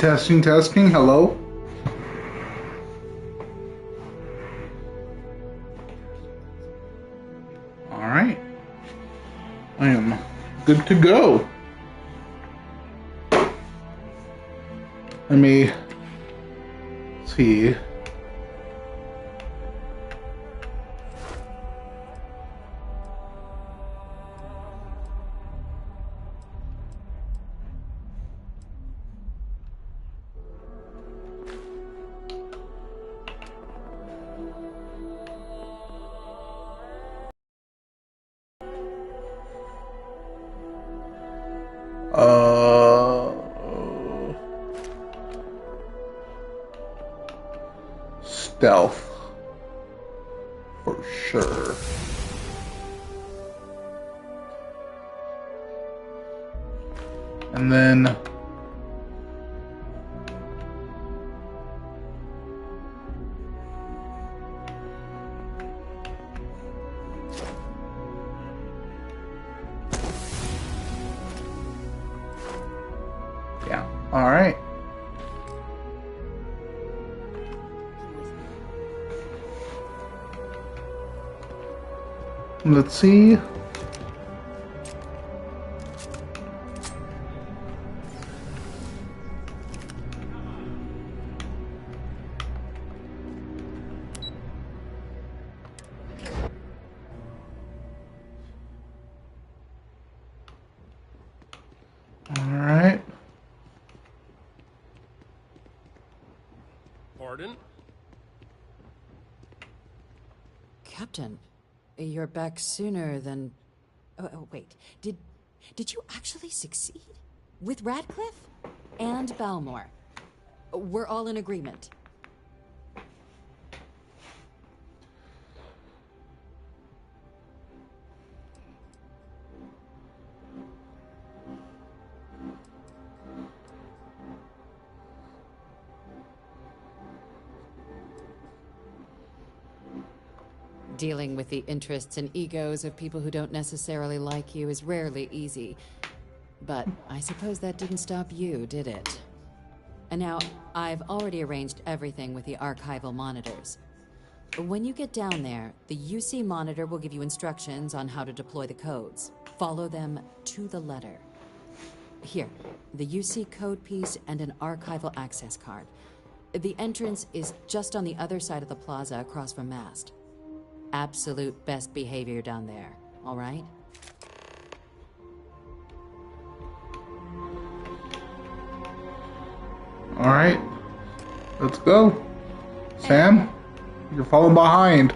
Testing, testing. Hello. All right. I am good to go. Let me see. Stealth for sure. And then yeah, all right. Let's see. All right. Pardon? Captain, you're back sooner than... Oh, wait. Did you actually succeed? With Radcliffe? And Balmore? We're all in agreement. Dealing with the interests and egos of people who don't necessarily like you is rarely easy. But I suppose that didn't stop you, did it? And now, I've already arranged everything with the archival monitors. When you get down there, the UC monitor will give you instructions on how to deploy the codes. Follow them to the letter. Here, the UC code piece and an archival access card. The entrance is just on the other side of the plaza across from Mast. Absolute best behavior down there, all right? All right. Let's go. Sam, you're falling behind.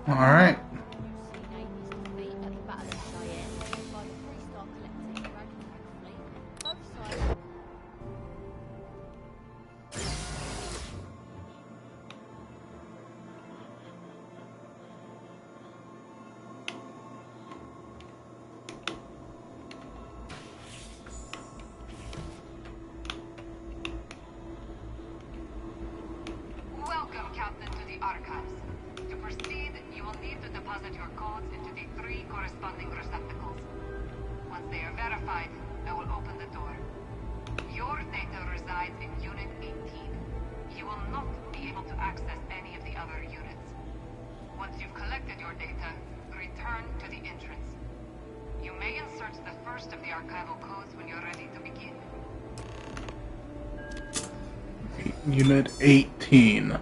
All right. Welcome, Captain, to the Archives. To proceed, you will need to deposit your codes into the 3 corresponding receptacles. Once they are verified, I will open the door. Your data resides in Unit 18. You will not be able to access any of the other units. Once you've collected your data, return to the entrance. You may insert the first of the archival codes when you're ready to begin. Unit 18.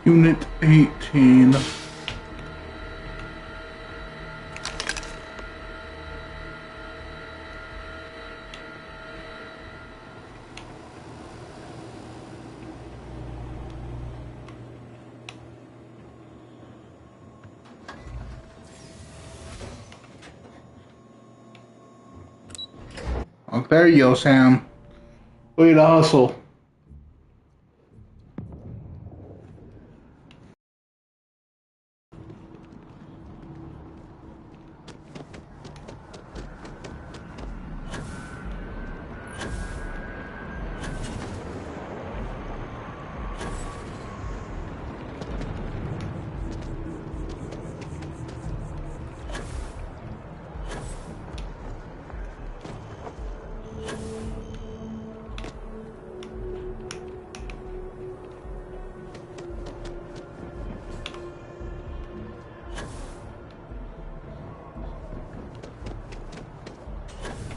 Unit 18. Oh, there you go, Sam. Way to hustle.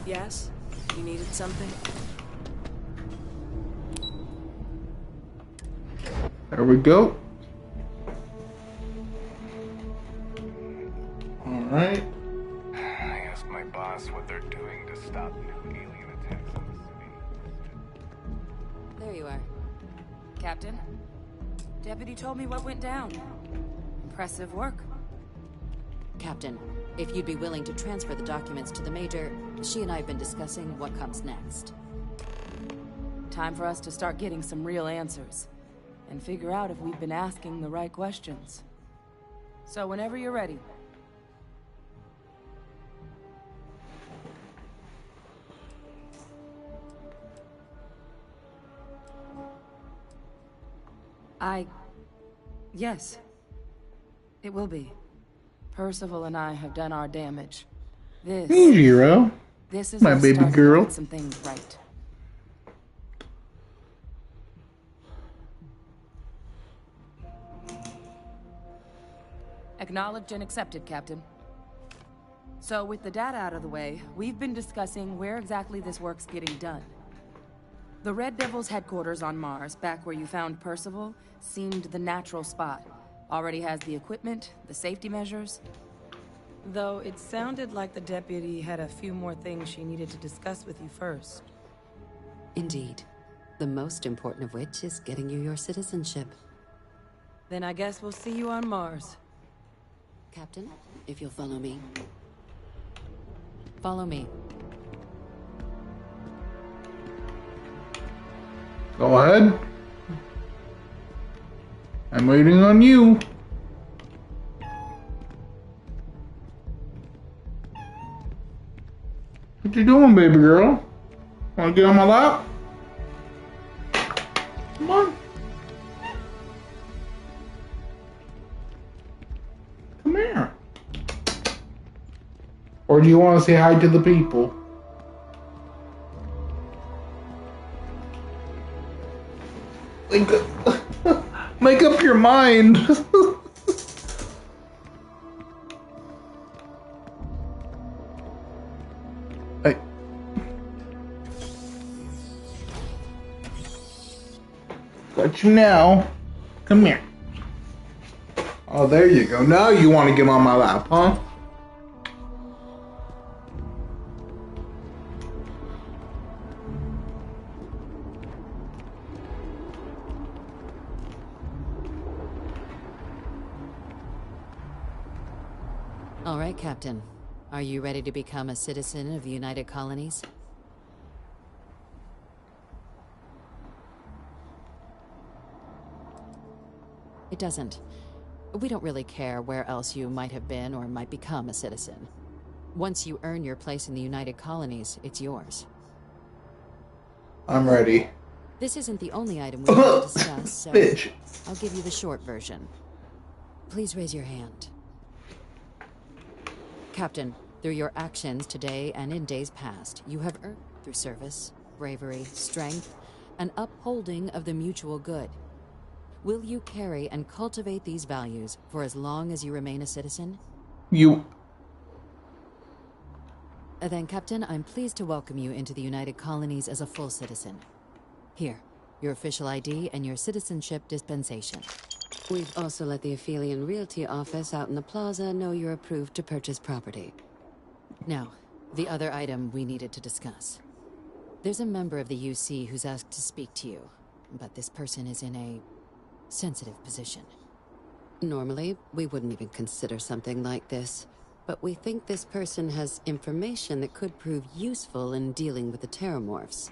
Yes? You needed something? There we go. Alright. I asked my boss what they're doing to stop new alien attacks on the city. There you are. Captain? Deputy told me what went down. Impressive work. Captain, if you'd be willing to transfer the documents to the Major, she and I have been discussing what comes next. Time for us to start getting some real answers. And figure out if we've been asking the right questions. So whenever you're ready. Yes. It will be. Percival and I have done our damage. Hey, Jiro. This is My us baby starting to girl. get some things right. Acknowledged and accepted, Captain. So with the data out of the way, we've been discussing where exactly this work's getting done. The Red Devil's headquarters on Mars, back where you found Percival, seemed the natural spot. Already has the equipment, the safety measures. Though it sounded like the deputy had a few more things she needed to discuss with you first. Indeed. The most important of which is getting you your citizenship. Then I guess we'll see you on Mars. Captain, if you'll follow me. Follow me. Go ahead. I'm waiting on you. What you doing, baby girl? Wanna get on my lap? Come on. Come here. Or do you want to say hi to the people? Make up your mind. Hey. Got you now. Come here. Oh, there you go. Now you want to get on my lap, huh? All right, Captain. Are you ready to become a citizen of the United Colonies? It doesn't. We don't really care where else you might have been or might become a citizen. Once you earn your place in the United Colonies, it's yours. I'm ready. This isn't the only item we need to discuss, so Bitch. I'll give you the short version. Please raise your hand. Captain, through your actions today and in days past, you have earned through service, bravery, strength, and upholding of the mutual good. Will you carry and cultivate these values for as long as you remain a citizen? You. Then, Captain, I'm pleased to welcome you into the United Colonies as a full citizen. Here, your official ID and your citizenship dispensation. We've also let the Aphelion Realty office out in the plaza know you're approved to purchase property. Now, the other item we needed to discuss. There's a member of the UC who's asked to speak to you, but this person is in a sensitive position. Normally, we wouldn't even consider something like this, but we think this person has information that could prove useful in dealing with the Terramorphs.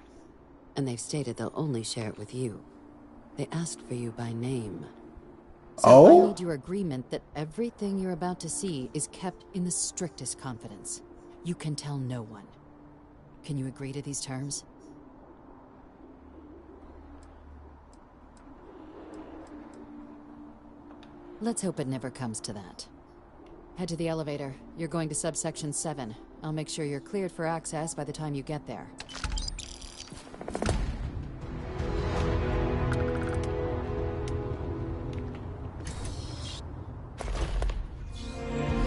And they've stated they'll only share it with you. They asked for you by name. So I need your agreement that everything you're about to see is kept in the strictest confidence. You can tell no one. Can you agree to these terms? Let's hope it never comes to that. Head to the elevator. You're going to subsection 7. I'll make sure you're cleared for access by the time you get there.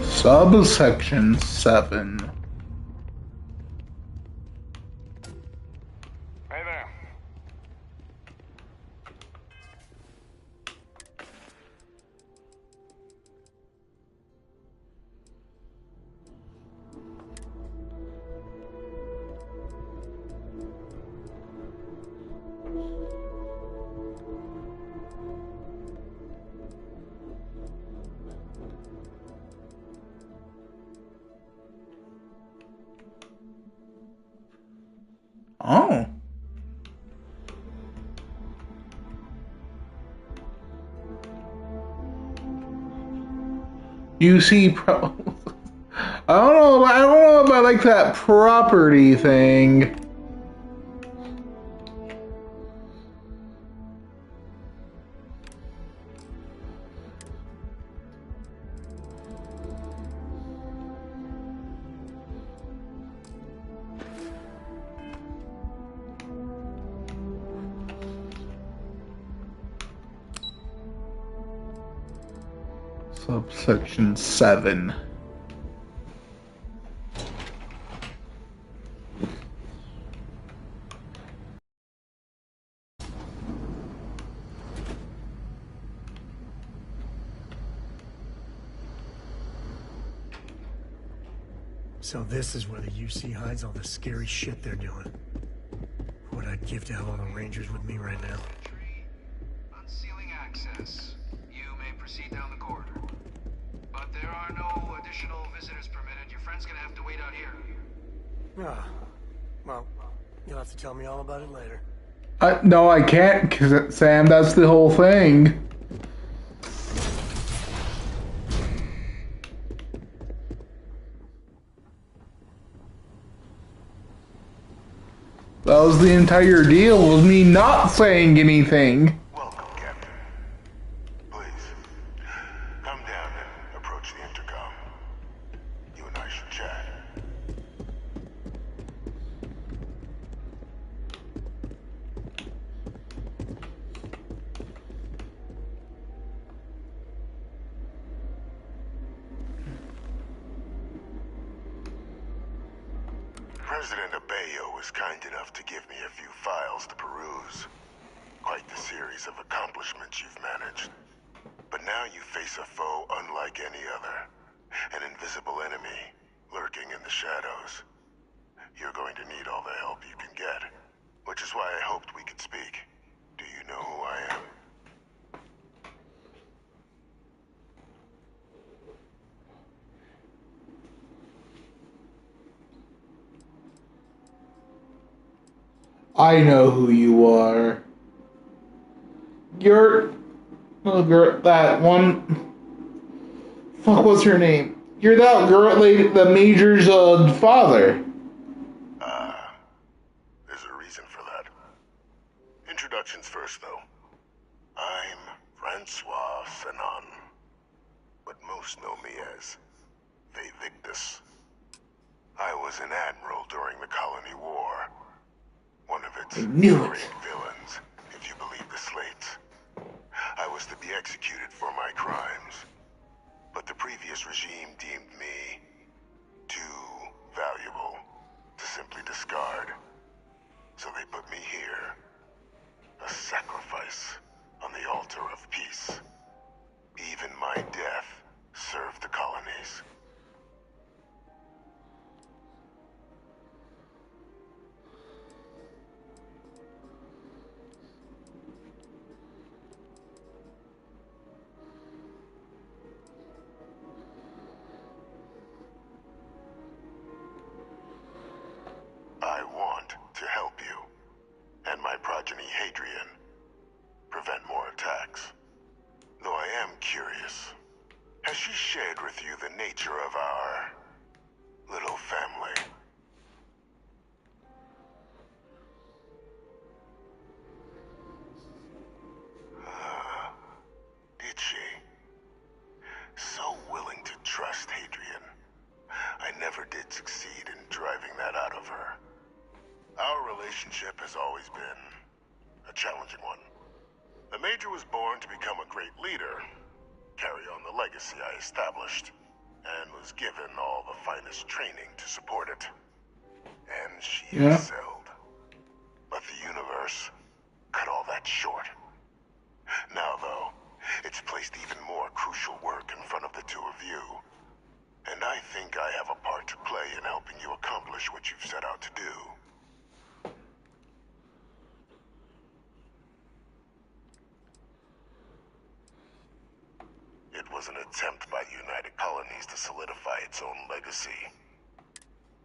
Subsection 7. Hey there. Oh. You see, I don't know if I like that property thing. Subsection 7. So this is where the UC hides all the scary shit they're doing. What I'd give to have all the Rangers with me right now. Unsealing access. You may proceed down the corridor. But there are no additional visitors permitted. Your friend's gonna have to wait out here. Ah, well, you'll have to tell me all about it later. No, I can't, because Sam, that's the whole thing. That was the entire deal, was me not saying anything. Welcome, Captain. Please, come down and approach the intercom. You and I should chat. President Abeyo was kind enough to give me a few files to peruse. Quite the series of accomplishments you've managed. But now you face a foe unlike any other. An invisible enemy, lurking in the shadows. You're going to need all the help you can get. Which is why I hoped we could speak. Do you know who I am? I know who you are. You're girl, that one. Fuck, what's her name? You're that girl, lady, the Major's father. There's a reason for that. Introductions first, though. I'm Francois Sanon, but most know me as Victus. I was an admiral during the Colony War. One of its great villains, if you believe the slates. I was to be executed for my crimes, but the previous regime deemed me too valuable to simply discard. So they put me here, a sacrifice on the altar of peace. and my progeny Hadrian. Prevent more attacks. Though I am curious, has she shared with you the nature of our little family? Did she? So willing to trust Hadrian. I never did succeed in driving that out of her. Our relationship has always been a challenging one. The Major was born to become a great leader, carry on the legacy I established, and was given all the finest training to support it. And she excelled. But the universe cut all that short. Now, though, it's placed even more crucial work in front of the two of you. And I think I have a part to play in helping you accomplish what you've set out to do. It was an attempt by the United Colonies to solidify its own legacy.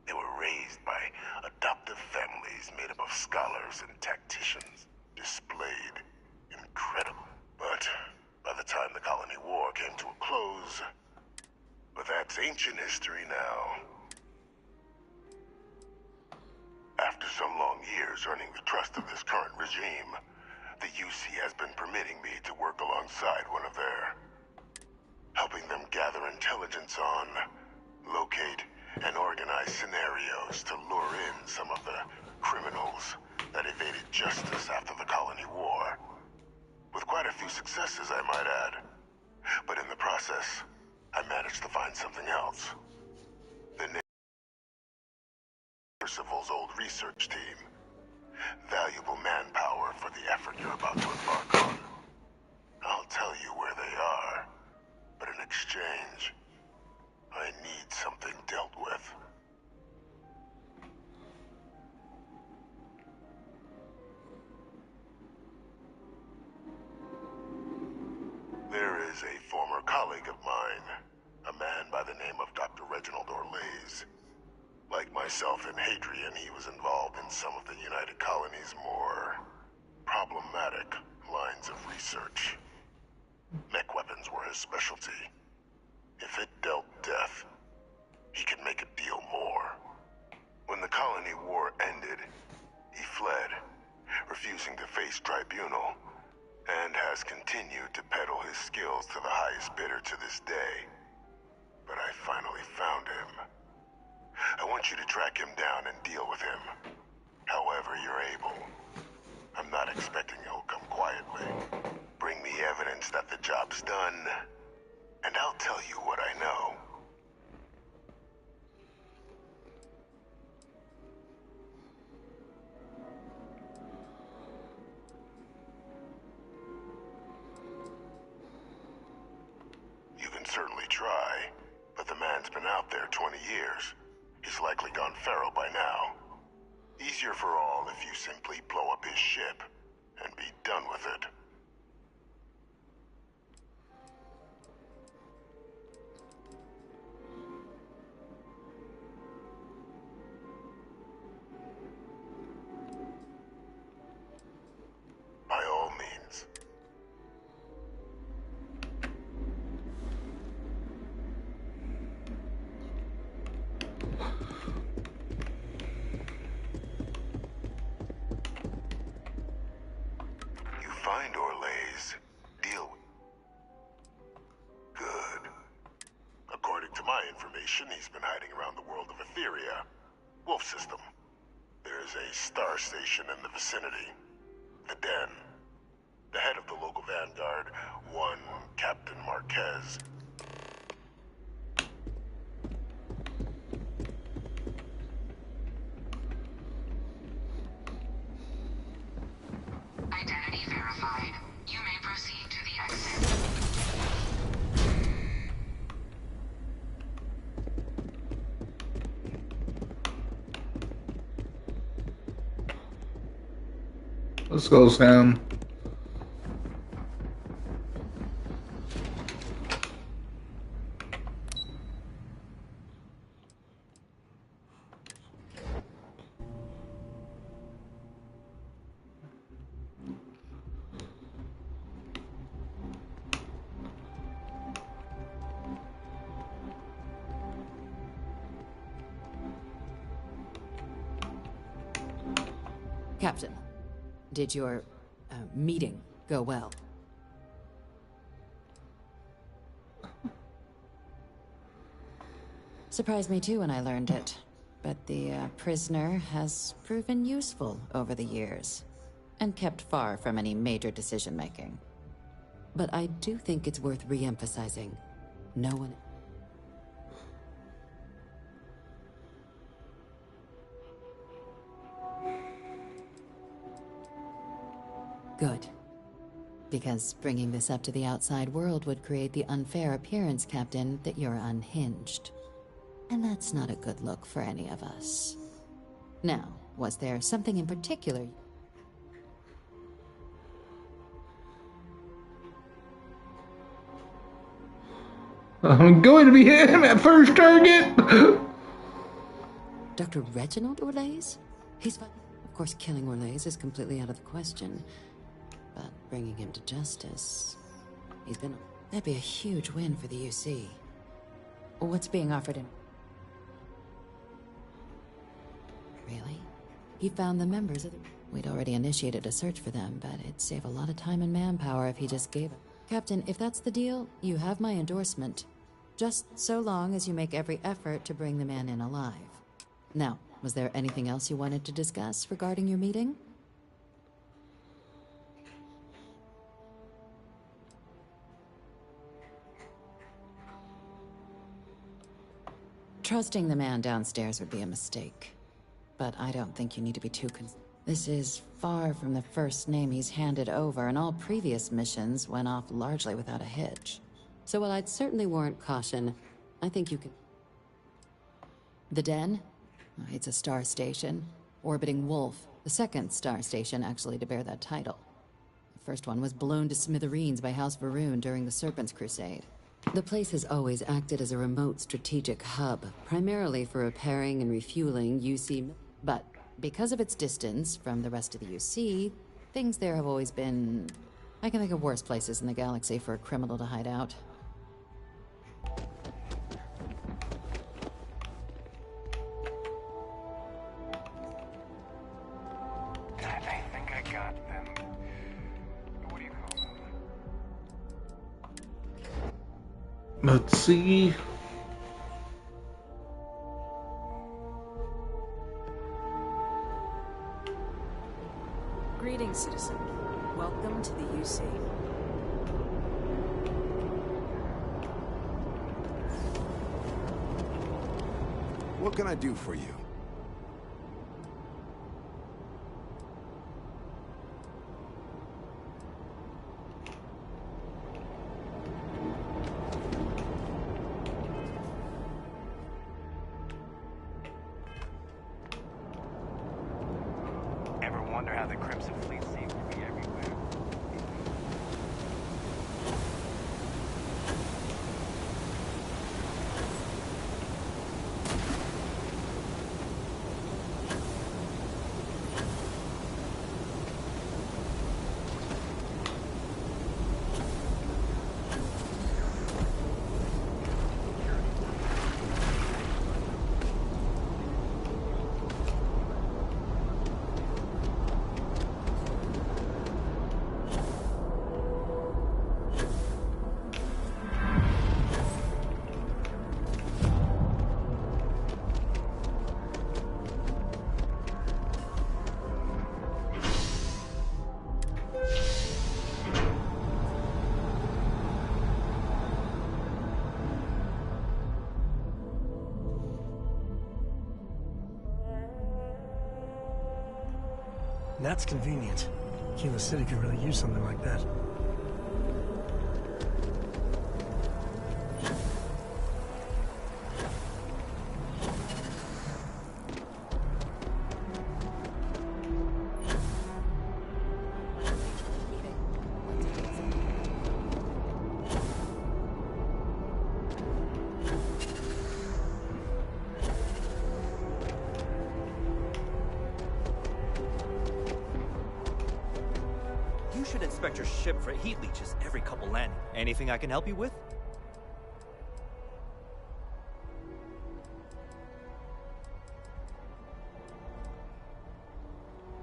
They were raised by adoptive families made up of scholars and tacticians, displayed incredible. But by the time the Colony War came to a close, but that's ancient history now. After some long years earning the trust of this current regime, the UC has been permitting me to work alongside one of their, helping them gather intelligence on, locate, and organize scenarios to lure in some of the criminals that evaded justice after the Colony War. With quite a few successes, I might add. But in the process, I managed to find something else. The Civil's old research team. Valuable manpower for the effort you're about to embark on. I'll tell you where they are, but in exchange, I need something dealt with. There is a former colleague of mine, a man by the name of Dr. Reginald Orlaise. Like myself and Hadrian, he was involved in some of the United Colonies' more problematic lines of research. Mech weapons were his specialty. If it dealt death, he could make a deal more. When the Colony War ended, he fled, refusing to face tribunal, and has continued to peddle his skills to the highest bidder to this day. But I finally found him. I want you to track him down and deal with him, however you're able. I'm not expecting he'll come quietly. Bring me evidence that the job's done, and I'll tell you what I know. You can certainly try, but the man's been out there 20 years. He's likely gone feral by now. Easier for all if you simply blow up his ship and be done with it. By all means. You find Orlaise, deal with. Good. According to my information, he's been hiding around the world of Etheria. Wolf system. There's a star station in the vicinity. The Den. The head of the local vanguard, one Captain Marquez. Identity verified. You may proceed to the exit. Let's go, Sam. Captain, did your meeting go well? Surprised me too when I learned it, but the prisoner has proven useful over the years, and kept far from any major decision-making. But I do think it's worth re-emphasizing. No one... Good. Because bringing this up to the outside world would create the unfair appearance, Captain, that you're unhinged. And that's not a good look for any of us. Now, was there something in particular? I'm going to be him at first target. Dr. Reginald Orlaise? He's fine. Of course, killing Orlaise is completely out of the question. But bringing him to justice... He's been... That'd be a huge win for the UC. What's being offered him? Really? He found the members of the... We'd already initiated a search for them, but it'd save a lot of time and manpower if he just gave it. Captain, if that's the deal, you have my endorsement. Just so long as you make every effort to bring the man in alive. Now, was there anything else you wanted to discuss regarding your meeting? Trusting the man downstairs would be a mistake. But I don't think you need to be too This is far from the first name he's handed over, and all previous missions went off largely without a hitch. So while I'd certainly warrant caution, I think you could... The Den? It's a star station. Orbiting Wolf, the second star station actually to bear that title. The first one was blown to smithereens by House Varun during the Serpent's Crusade. The place has always acted as a remote strategic hub, primarily for repairing and refueling UC... But because of its distance from the rest of the UC, things there have always been... I can think of worse places in the galaxy for a criminal to hide out. I think I got them. What do you call them? Let's see. Greetings, citizen. Welcome to the UC. What can I do for you? Ever wonder how the Crimson Fleet seems to be everywhere? That's convenient. Kilo City could really use something like that. You should inspect your ship for heat leeches every couple landings. Anything I can help you with?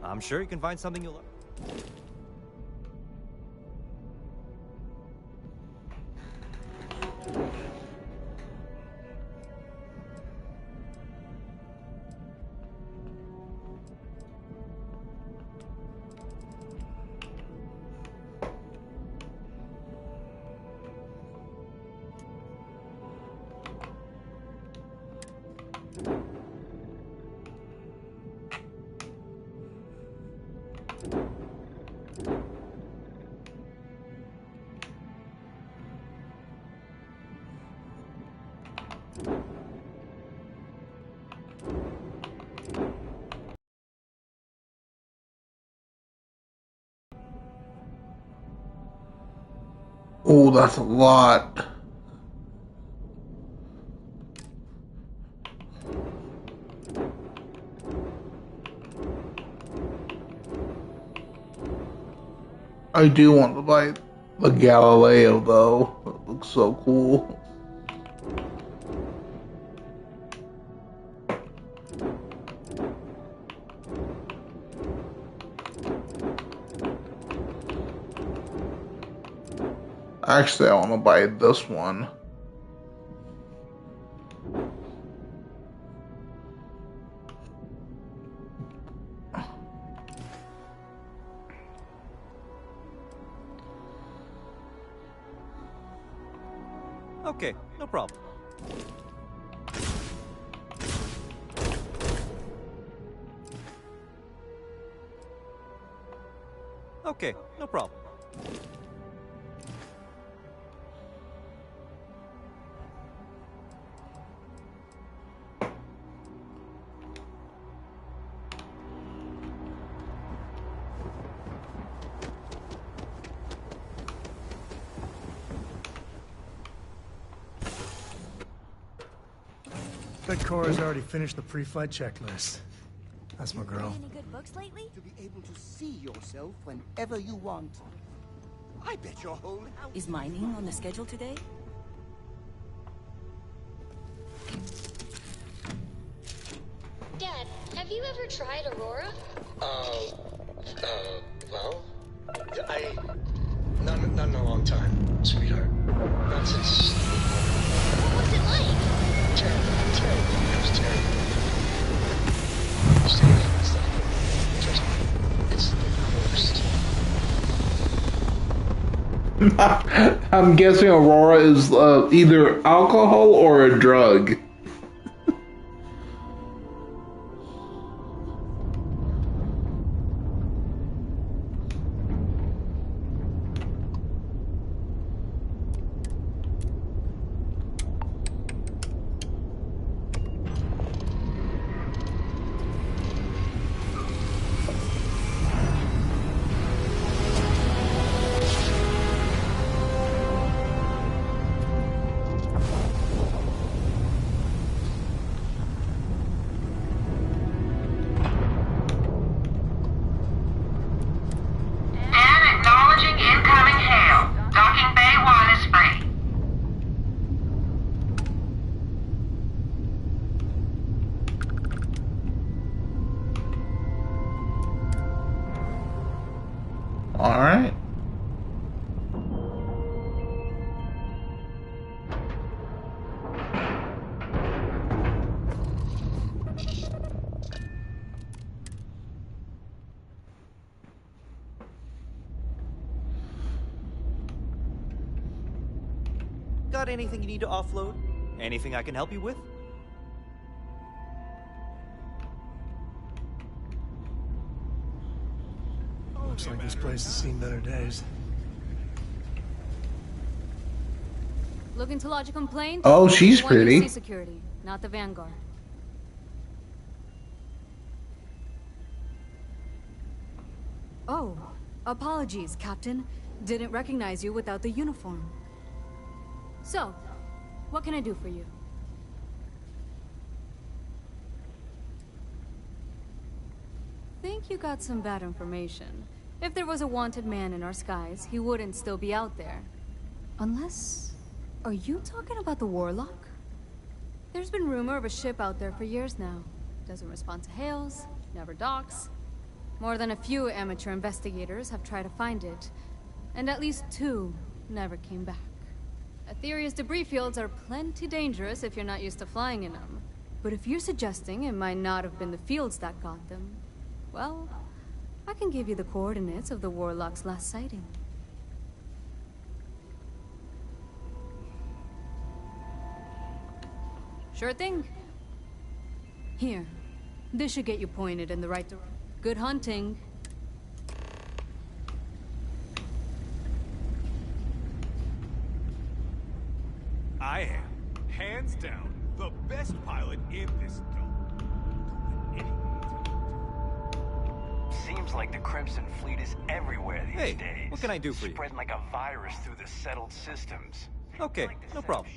I'm sure you can find something you'll like. Oh, that's a lot. I do want to buy the Galileo though. It looks so cool. Actually, I want to buy this one. Okay, no problem. Okay, no problem. Bet Cora's already finished the pre-flight checklist. That's my girl. Any good books lately? To be able to see yourself whenever you want. I bet your whole house... Is mining on the schedule today? Dad, have you ever tried Aurora? Well, not in a long time, sweetheart. Not since... What was it like? Terrible. It was terrible. Stay away from that stuff. Trust me, it's the worst. I'm guessing Aurora is either alcohol or a drug. Alright. Got anything you need to offload? Anything I can help you with? Looks like this place has seen better days. Looking to lodge a complaint? Oh, she's Want pretty. UC security, not the Vanguard. Oh, apologies, Captain. Didn't recognize you without the uniform. So, what can I do for you? Think you got some bad information. If there was a wanted man in our skies, he wouldn't still be out there. Unless... Are you talking about the Warlock? There's been rumor of a ship out there for years now. Doesn't respond to hails, never docks. More than a few amateur investigators have tried to find it, and at least 2 never came back. Aetherius debris fields are plenty dangerous if you're not used to flying in them. But if you're suggesting it might not have been the fields that got them, well, I can give you the coordinates of the Warlock's last sighting. Sure thing. Here. This should get you pointed in the right direction. Good hunting. I am, hands down, the best pilot in this Seems like the Crimson Fleet is everywhere these days. What can I do for you? Spreading like a virus through the settled systems. Okay, no problem.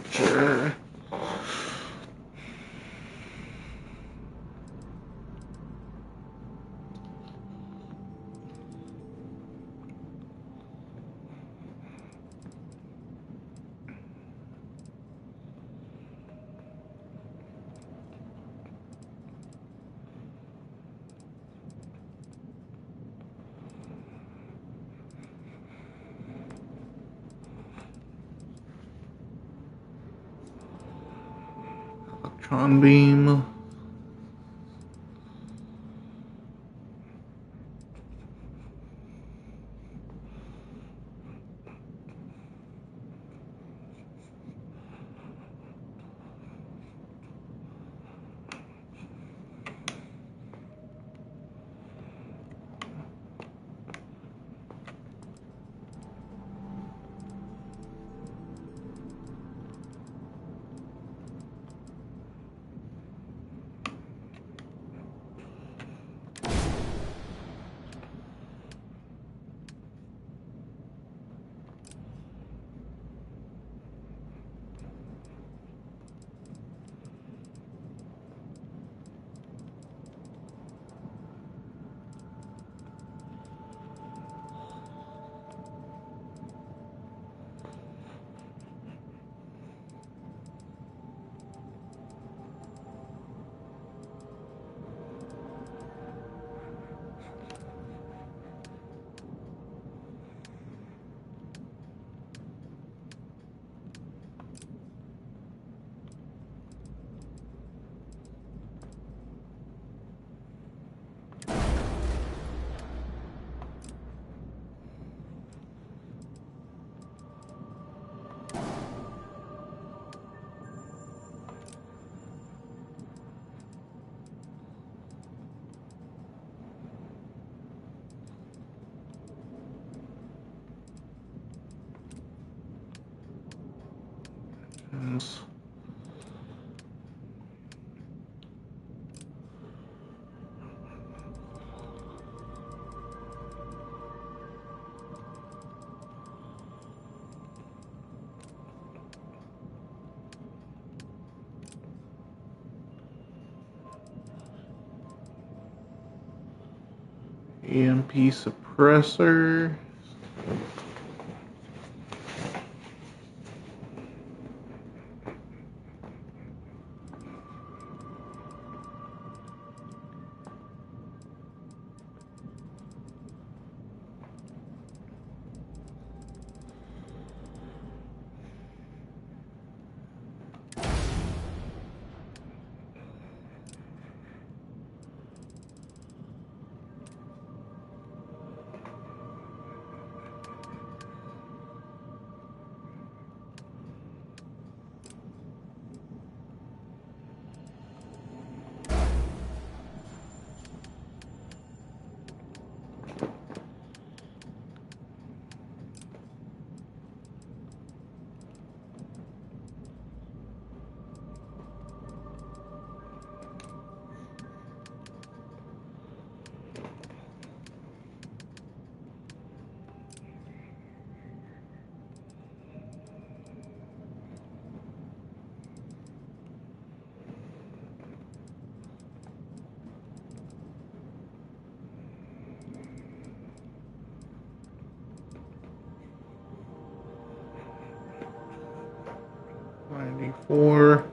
Sure. Electron beam. EMP suppressor. 4.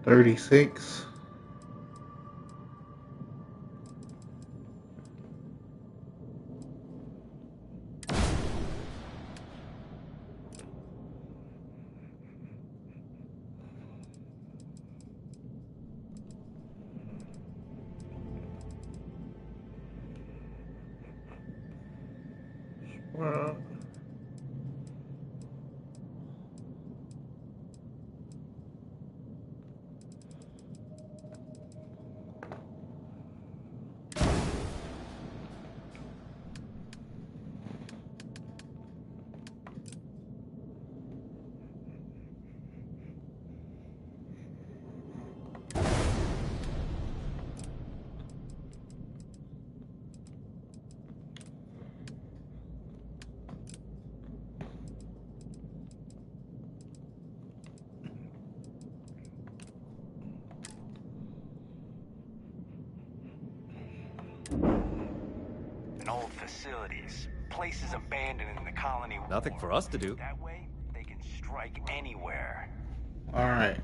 $36. And old facilities, places abandoned in the colony. Nothing for us to do. That way, they can strike anywhere. All right.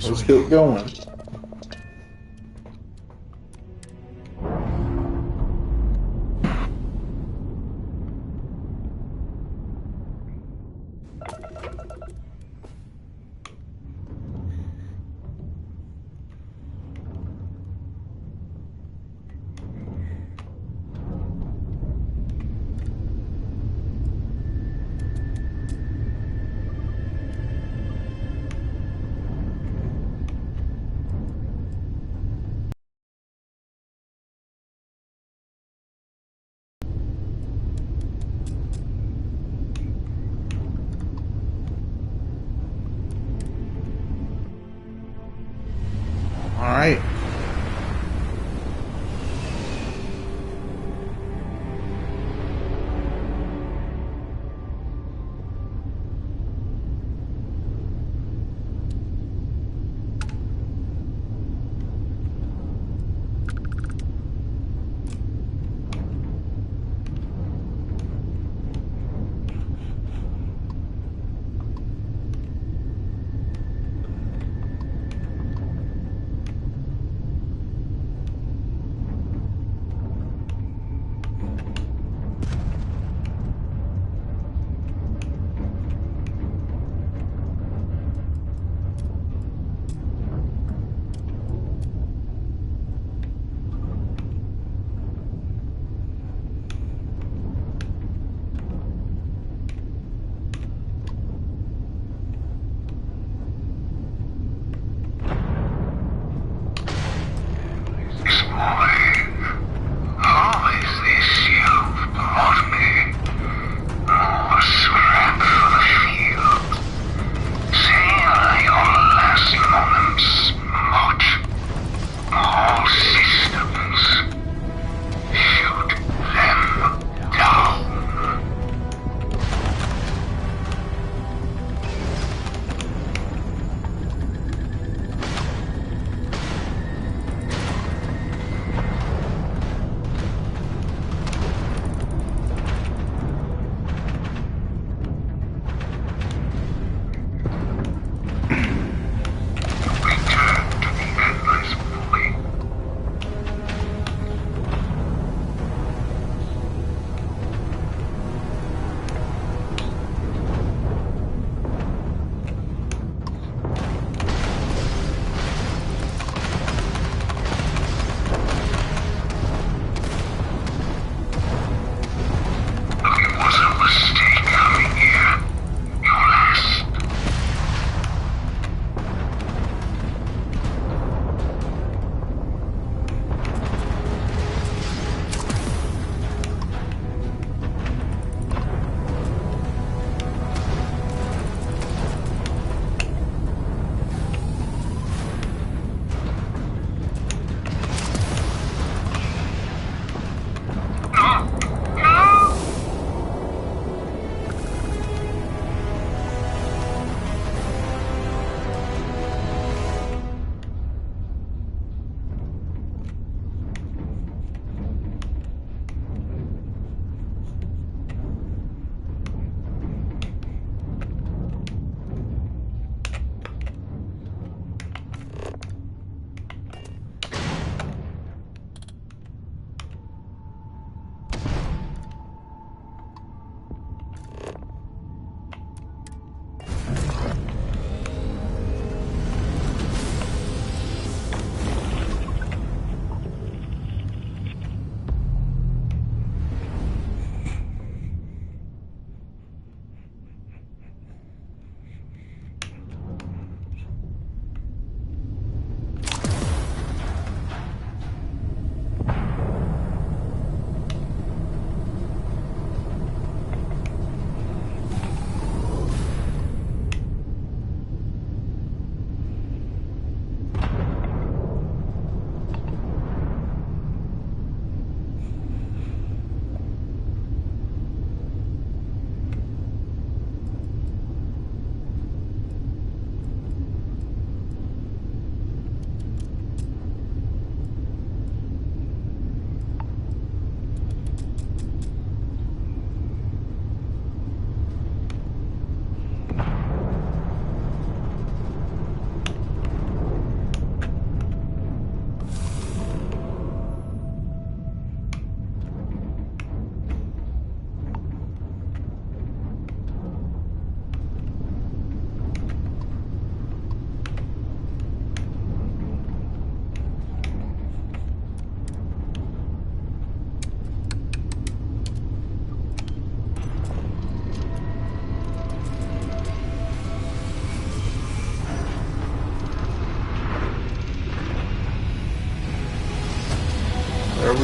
Let's get going.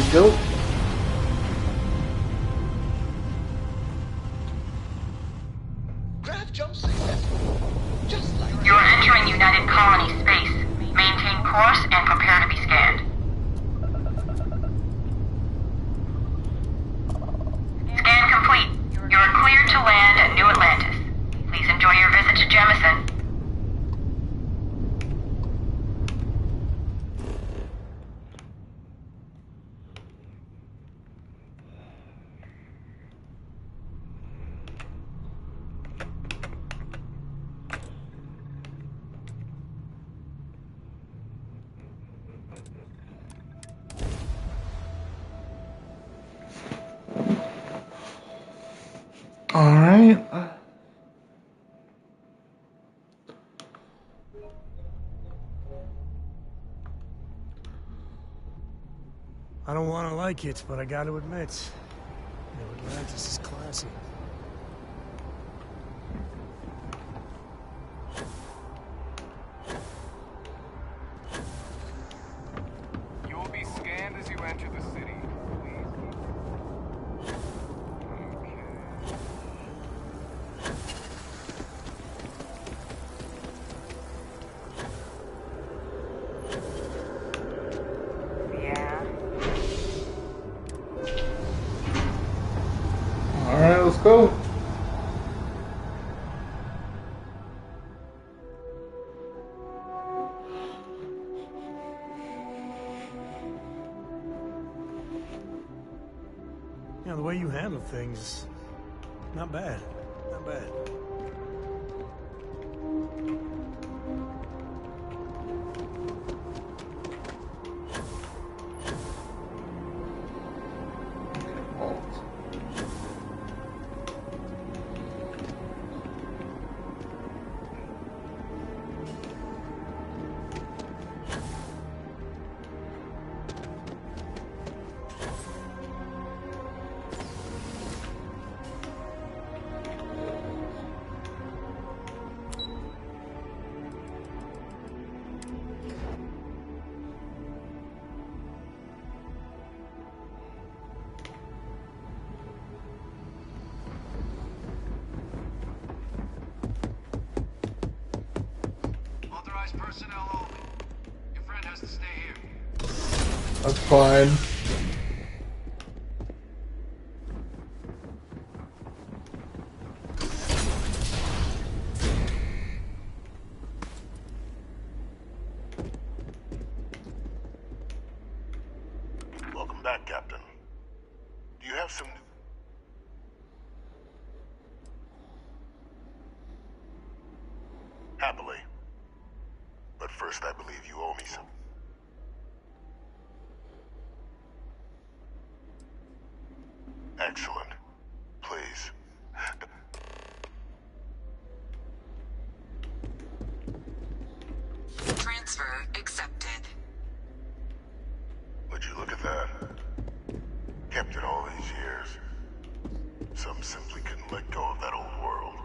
we go. You're entering United Colony space. Maintain course and prepare to be scanned. Scan complete. You're cleared to land at New Atlantis. Please enjoy your visit to Jemison. All right. I don't want to like it, but I got to admit, New Atlantis is classy. You will be scanned as you enter the city. All right, let's go. You know, the way you handle things, not bad. Not bad. Authorized personnel only. Your friend has to stay here. That's fine. Welcome back, Captain. Do you have some... Happily. But first, I believe you owe me some. Excellent. Please. Transfer accepted. Would you look at that? Kept it all these years. Some simply couldn't let go of that old world.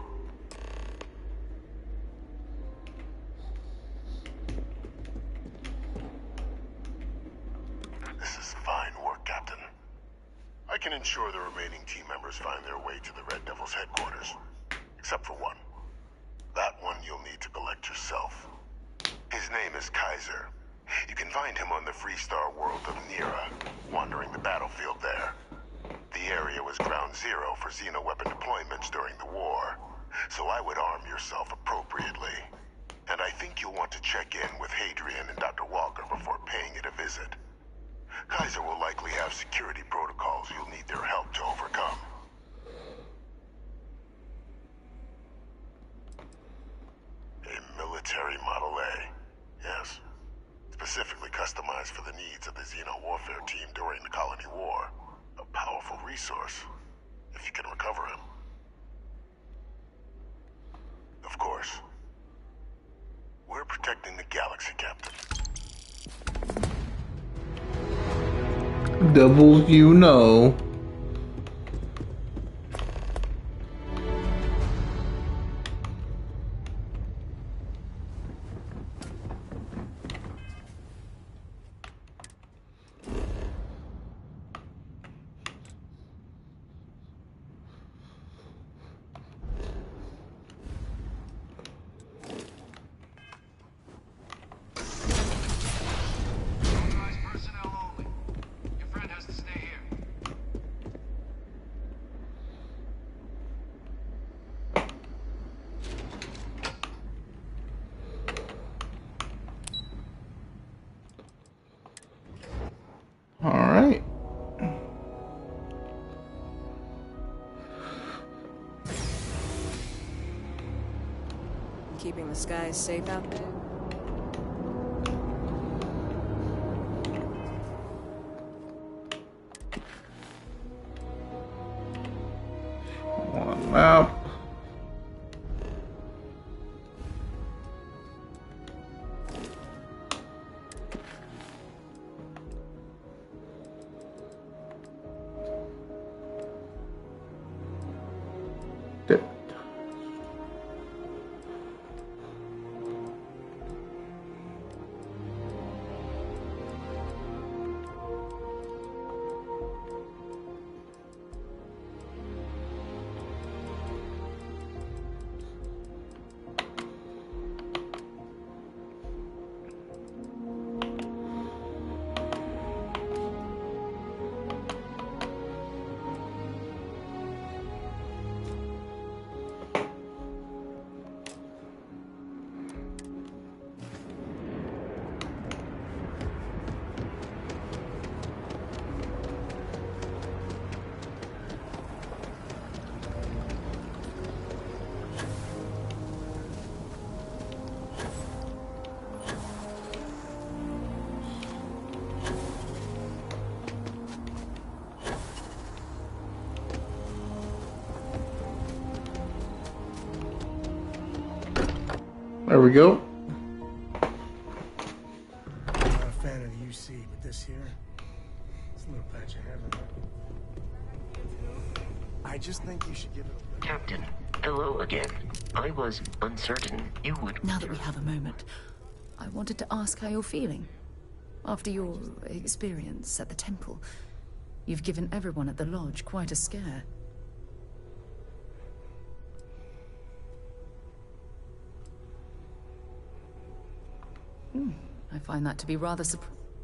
This is fine work, Captain. I can ensure the remaining team members find their way to the Red Devil's headquarters. Except for one. That one you'll need to collect yourself. His name is Kaiser. You can find him on the Freestar world of Nira, wandering the battlefield there. The area was ground zero for xeno-weapon deployments during the war, so I would arm yourself appropriately. And I think you'll want to check in with Hadrian and Dr. Walker before paying it a visit. Kaiser will likely have security protocols you'll need their help to overcome. A military Model A, yes. Specifically customized for the needs of the Xeno warfare team during the Colony War. A powerful resource, if you can recover him. Of course. We're protecting the galaxy, Captain. Devils, you know. keeping the skies safe out there? On map. There we go. I'm not a fan of the UC, but this here, it's a little patch of heaven. I just think you should give it a... Captain, hello again. I was uncertain you would... Now that we have a moment, I wanted to ask how you're feeling. After your experience at the temple, you've given everyone at the lodge quite a scare. I find that to be rather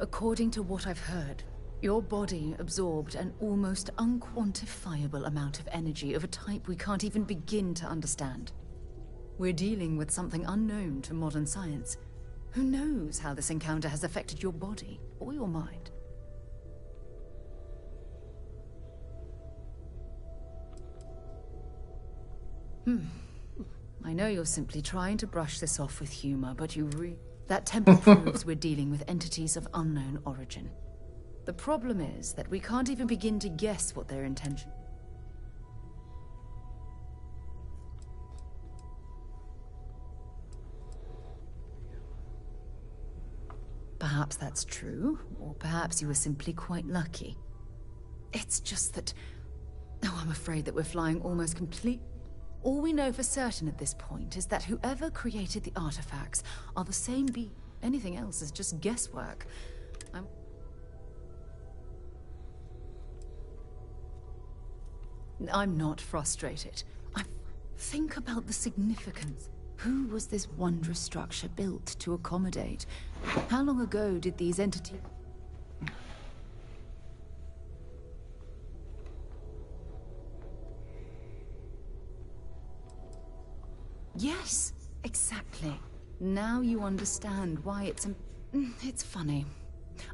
According to what I've heard, your body absorbed an almost unquantifiable amount of energy of a type we can't even begin to understand. We're dealing with something unknown to modern science. Who knows how this encounter has affected your body or your mind? I know you're simply trying to brush this off with humor, but that temple proves we're dealing with entities of unknown origin. The problem is that we can't even begin to guess what their intention. Perhaps that's true, or perhaps you were simply quite lucky. It's just that... Oh, I'm afraid that we're flying almost complete... All we know for certain at this point is that whoever created the artifacts are the same being. Anything else is just guesswork. I'm not frustrated. Think about the significance. Who was this wondrous structure built to accommodate? How long ago did these entities... Yes, exactly. Now you understand why it's funny.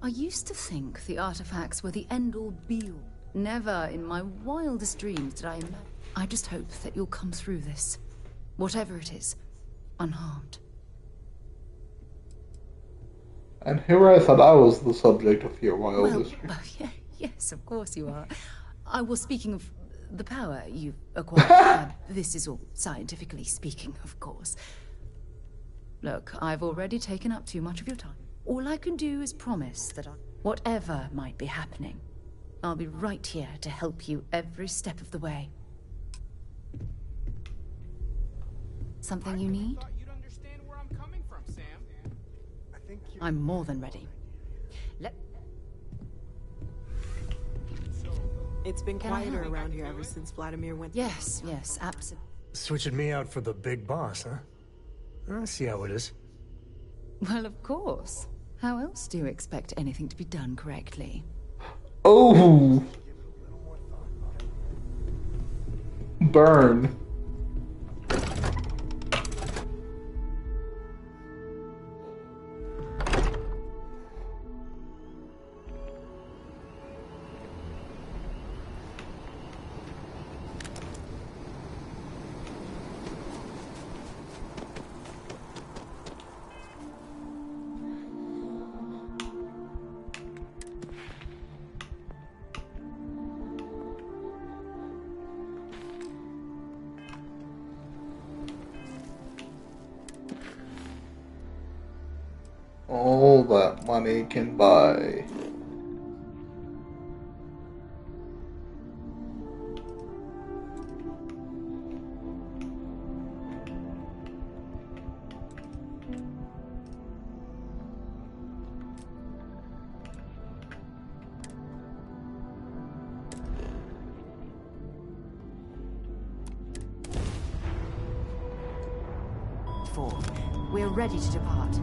I used to think the artifacts were the end-all be-all. Never in my wildest dreams did I imagine. I just hope that you'll come through this, whatever it is, unharmed. And here I thought I was the subject of your wildest dreams. Well, yes, of course you are. I was speaking of the power you acquired. This is all scientifically speaking, of course. Look, I've already taken up too much of your time. All I can do is promise that whatever might be happening, I'll be right here to help you every step of the way. Something you need? You'd understand where I'm coming from, Sam. I'm more than ready. It's been quieter around here ever since Vladimir went... Yes, absolutely. Switching me out for the big boss, huh? I see how it is. Well, of course. How else do you expect anything to be done correctly? Oh! Burn. money can buy. We're ready to depart.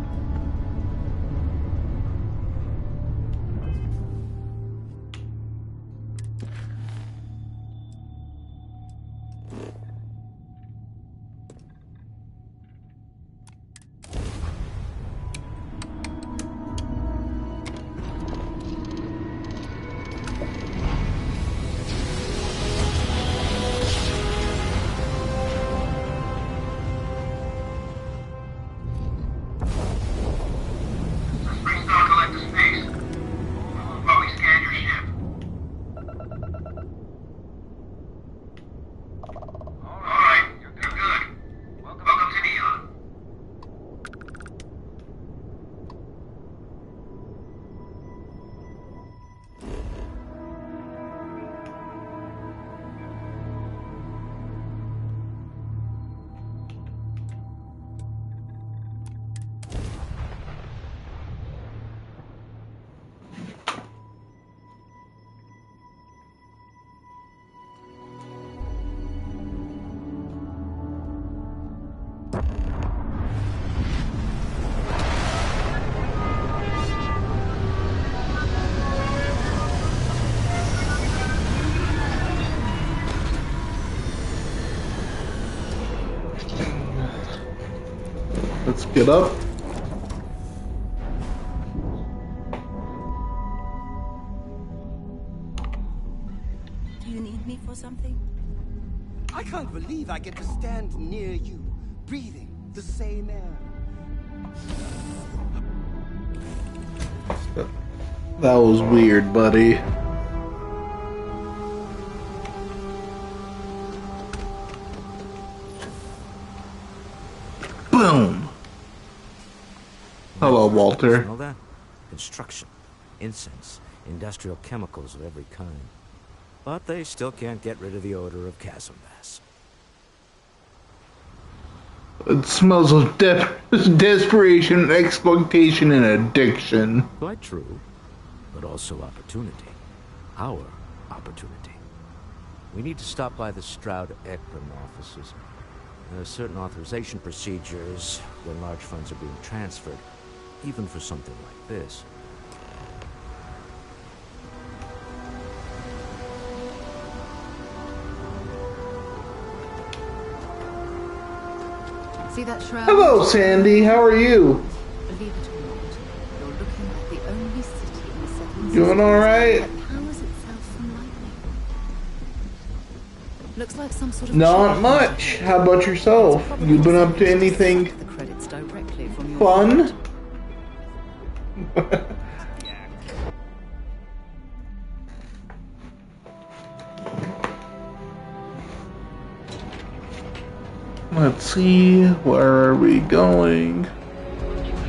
Let's get up. Do you need me for something? I can't believe I get to stand near you, breathing the same air. That was weird, buddy. Boom. Hello, Walter. Smell that? Construction, incense, industrial chemicals of every kind. But they still can't get rid of the odor of chasm bass. It smells of desperation, exploitation, and addiction. Quite true, but also opportunity. Our opportunity. We need to stop by the Stroud-Ekron offices. There are certain authorization procedures when large funds are being transferred, even for something like this. See that shroud? Hello, Sandy. How are you? Believe it or not, you're looking at the only city in the settling Doing all right? that powers itself from lightning. Looks like some sort of Not much. How about yourself? You been up to anything the credits directly from your fun? Let's see, where are we going?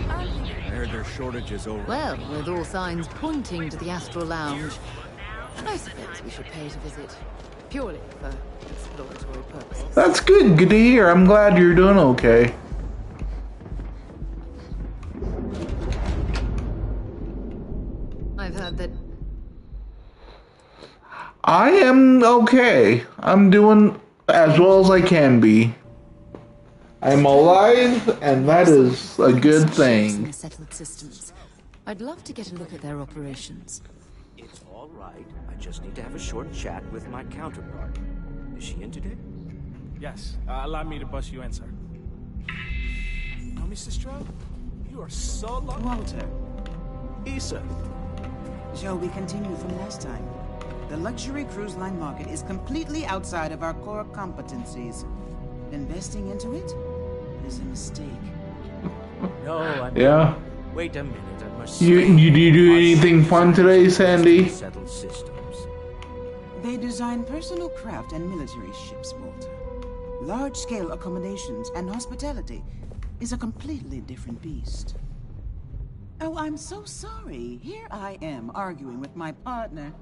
I heard their shortage is over. Well, with all signs pointing to the Astral Lounge, I suppose we should pay to visit, purely for exploratory purposes. That's good. Good to hear. I'm glad you're doing okay. I've heard that. I am okay. I'm doing as well as I can be. I'm alive, and that is a good thing. Settled systems. I'd love to get a look at their operations. It's all right. I just need to have a short chat with my counterpart. Is she in today? Yes. Allow me to bust you in, sir. Oh, Mr. Stroud, you are so lucky. Walter. Issa. Shall we continue from last time? The luxury cruise line market is completely outside of our core competencies. Investing into it is a mistake. No, I'm Yeah. Wait a minute, I must You do anything fun today, Sandy? Settled systems. They design personal craft and military ships, Walter. Large-scale accommodations and hospitality is a completely different beast. Oh, I'm so sorry. Here I am arguing with my partner.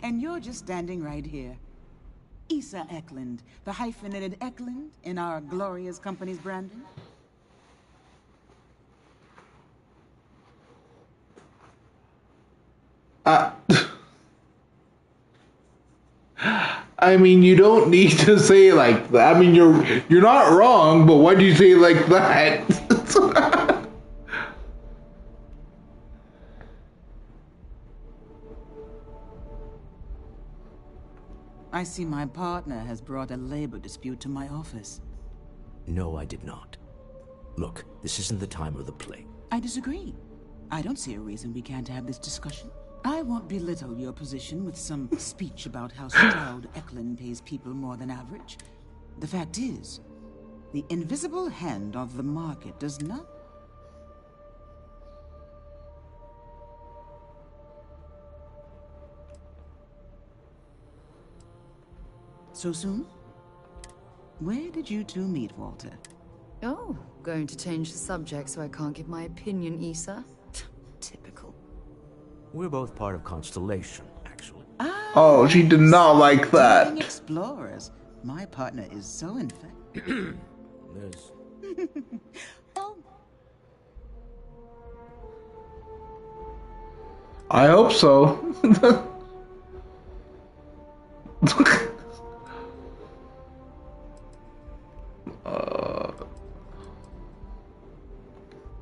And you're just standing right here. Issa Eklund, the hyphenated Eklund in our glorious company's branding. I mean, you don't need to say it like that. I mean, you're not wrong, but why do you say it like that? I see my partner has brought a labor dispute to my office. No, I did not. Look, this isn't the time or the place. I disagree. I don't see a reason we can't have this discussion. I won't belittle your position with some speech about how Stroud Eklund pays people more than average. The fact is, the invisible hand of the market does not... So soon? Where did you two meet, Walter? Oh, going to change the subject so I can't give my opinion, Issa? Typical. We're both part of Constellation, actually. Oh, she did not like that. Explorers. My partner is so infected. There's... Oh. I hope so.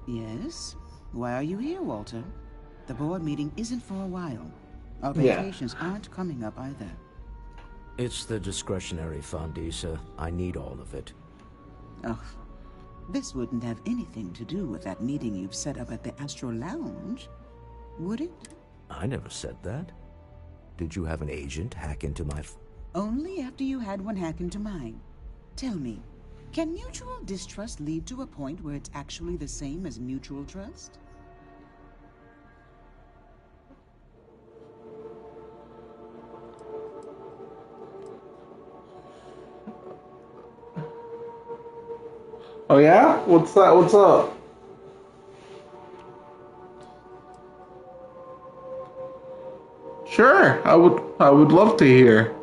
Yes? Why are you here, Walter? The board meeting isn't for a while. Our Yeah. vacations aren't coming up either. It's the discretionary fund, Issa. I need all of it. Oh, this wouldn't have anything to do with that meeting you've set up at the Astro Lounge, would it? I never said that. Did you have an agent hack into my... Only after you had one hack into mine. Tell me, can mutual distrust lead to a point where it's actually the same as mutual trust? Oh yeah? What's that? What's up? Sure, I would love to hear.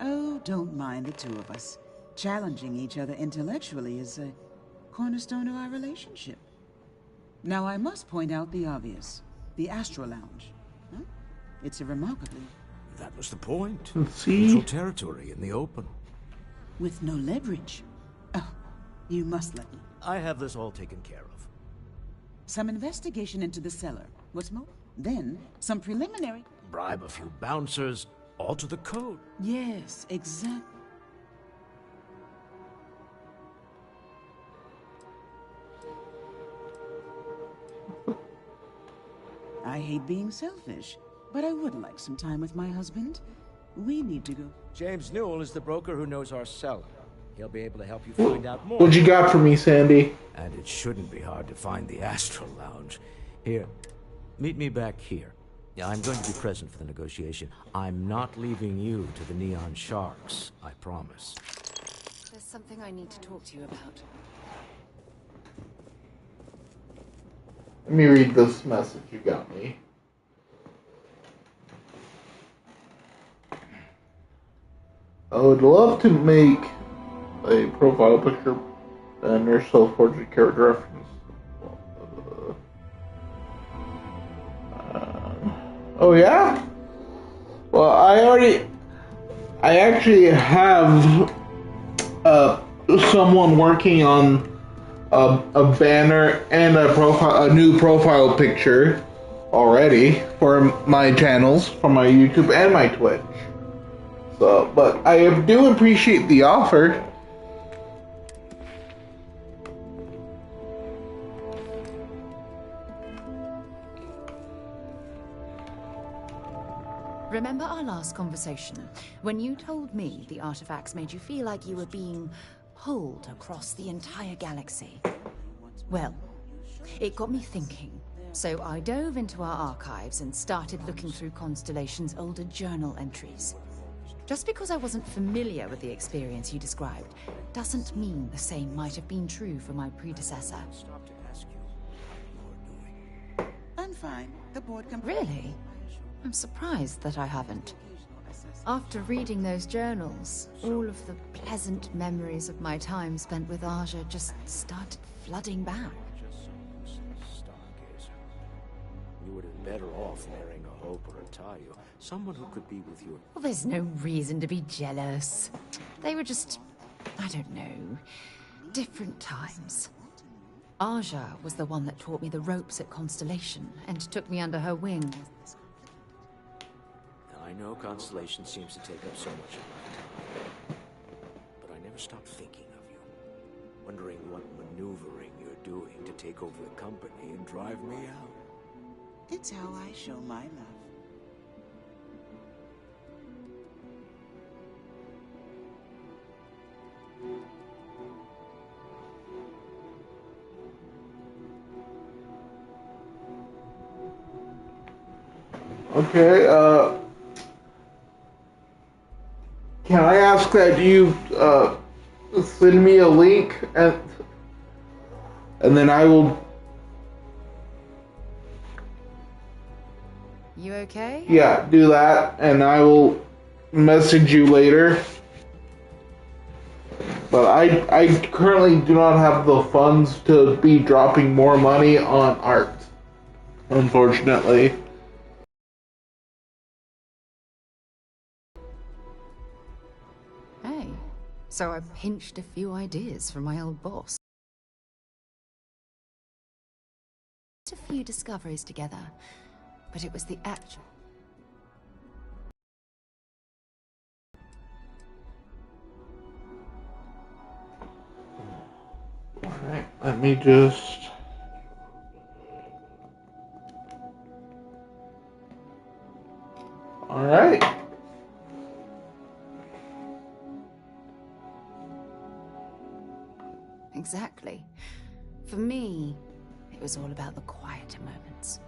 Oh, don't mind the two of us. Challenging each other intellectually is a cornerstone of our relationship. Now, I must point out the obvious. The Astro Lounge. Huh? It's a remarkably... That was the point. See? Neutral territory in the open. With no leverage. Oh, you must let me. I have this all taken care of. Some investigation into the cellar. What's more? Then, some preliminary... Bribe a few bouncers, alter the code. Yes, exactly. I hate being selfish, but I would like some time with my husband. We need to go. James Newell is the broker who knows our cellar. He'll be able to help you find out more. What you got for me, Sandy? And it shouldn't be hard to find the Astro Lounge. Here, meet me back here. Yeah, I'm going to be present for the negotiation. I'm not leaving you to the Neon Sharks, I promise. There's something I need to talk to you about. Let me read this message you got me. I would love to make a profile picture and your self-portrait character reference. Oh yeah? Well, I actually have someone working on a banner and a new profile picture already for my channels, for my YouTube and my Twitch. So, but I do appreciate the offer. Remember our last conversation, when you told me the artifacts made you feel like you were being pulled across the entire galaxy? Well, it got me thinking, so I dove into our archives and started looking through Constellation's older journal entries. Just because I wasn't familiar with the experience you described, doesn't mean the same might have been true for my predecessor. fine. The board can... Really? I'm surprised that I haven't. After reading those journals, all of the pleasant memories of my time spent with Aja just started flooding back. You would have been better off marrying a Hope or a Tayo, someone who could be with you. Well, there's no reason to be jealous. They were just, I don't know, different times. Aja was the one that taught me the ropes at Constellation and took me under her wing. I know Constellation seems to take up so much of my time, but I never stop thinking of you, wondering what maneuvering you're doing to take over the company and drive me out. It's how I show my love. Okay, can I ask that you send me a link and then I will... You okay? Yeah, do that and I will message you later. But I currently do not have the funds to be dropping more money on art, unfortunately. Hey, so I pinched a few ideas from my old boss. A few discoveries together, but it was the actual... Alright, let me just... Alright. Exactly. For me, it was all about the quieter moments.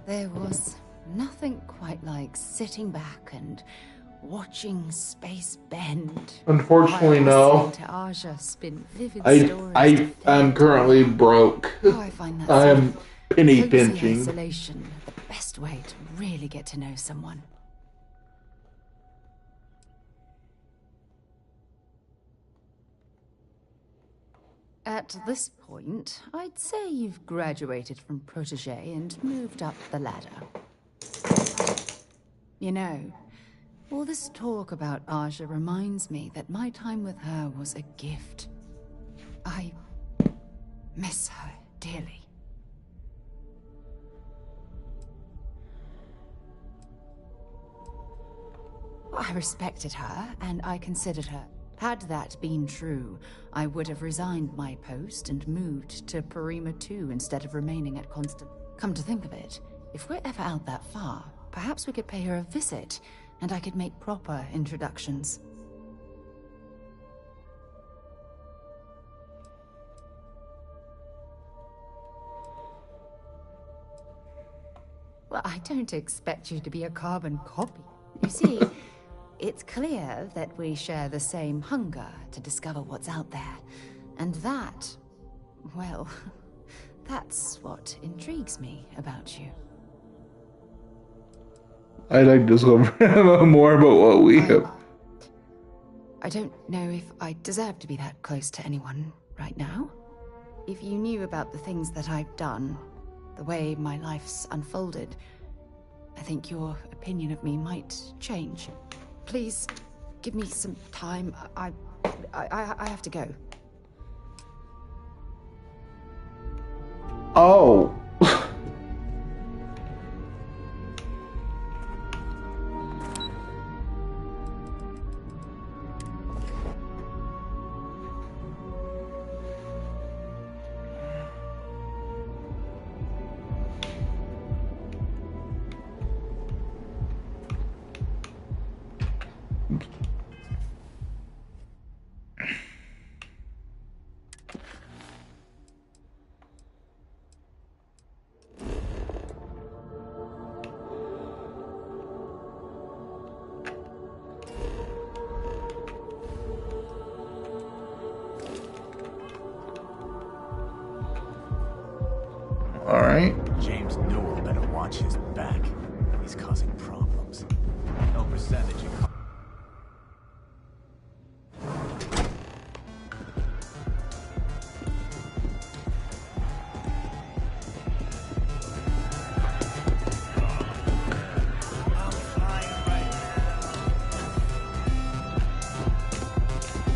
There was nothing quite like sitting back and watching space bend. Unfortunately, no. To Aja spin vivid stories I'm currently broke. I find that I am penny cozy pinching. isolation the best way to really get to know someone. At this point, I'd say you've graduated from protege and moved up the ladder. You know, all this talk about Aja reminds me that my time with her was a gift. I miss her dearly. I respected her, and I considered her. Had that been true, I would have resigned my post and moved to Parima 2 instead of remaining at Constant. Come to think of it, if we're ever out that far, perhaps we could pay her a visit, and I could make proper introductions. Well, I don't expect you to be a carbon copy. You see, it's clear that we share the same hunger to discover what's out there. And that, well, that's what intrigues me about you. I'd like to discover more about what we have. I don't know if I deserve to be that close to anyone right now. If you knew about the things that I've done, the way my life's unfolded, I think your opinion of me might change. Please, give me some time. I have to go. Oh. Watch his back. He's causing problems. No percentage in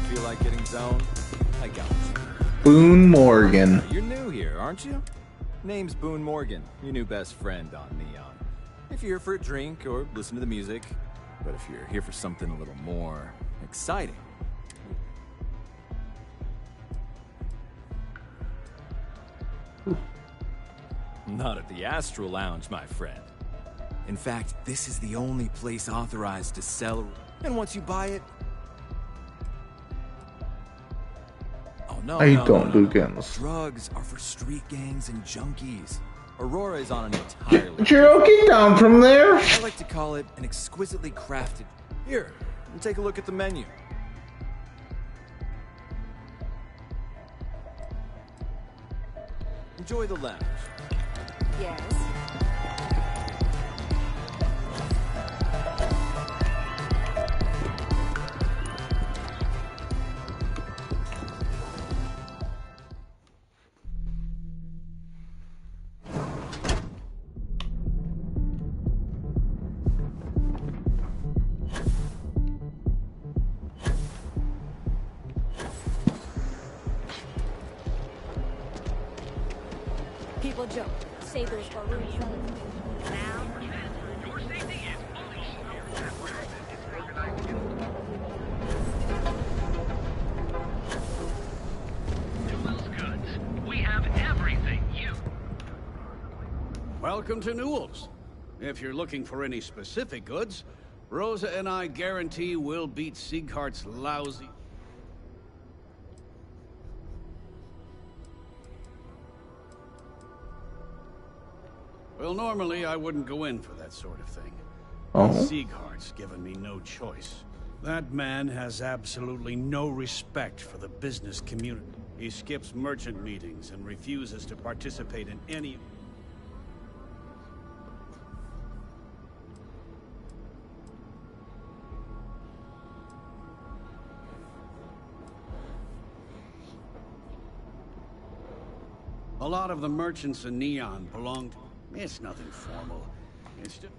Feel like getting zoned? I got you. Boone Morgan. You're new here, aren't you? Name's Boone Morgan, your new best friend on Neon. If you're here for a drink or listen to the music, but if you're here for something a little more exciting. Not at the Astral Lounge, my friend. In fact, this is the only place authorized to sell, and once you buy it... Oh, no, I no, don't no, do games. Drugs are for street gangs and junkies. Aurora is on an entirely... Cherokee down from there? I like to call it an exquisitely crafted... Here, take a look at the menu. Enjoy the lounge. Yes. People joke. Say those balloons. We have everything you... Welcome to Newell's. If you're looking for any specific goods, Rosa and I guarantee we'll beat Sieghart's lousy... Well, normally I wouldn't go in for that sort of thing. Oh. Sieghart's given me no choice. That man has absolutely no respect for the business community. He skips merchant meetings and refuses to participate in any... A lot of the merchants in Neon belong to... It's nothing formal. It's just...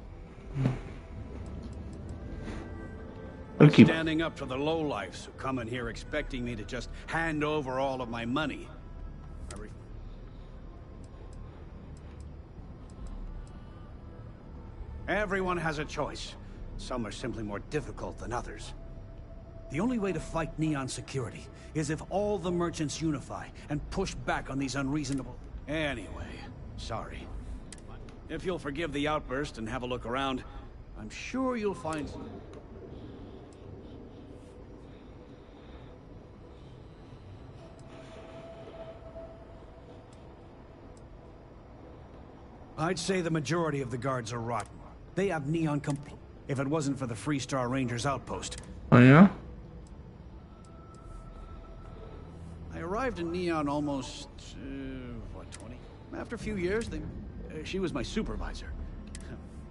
Standing up to the lowlifes who come in here expecting me to just hand over all of my money. Everyone has a choice. Some are simply more difficult than others. The only way to fight Neon security is if all the merchants unify and push back on these unreasonable... Anyway, sorry. If you'll forgive the outburst and have a look around, I'm sure you'll find some... I'd say the majority of the guards are rotten. They have Neon complete. If it wasn't for the Freestar Rangers outpost. Oh yeah? I arrived in Neon almost, 20? After a few years, she was my supervisor.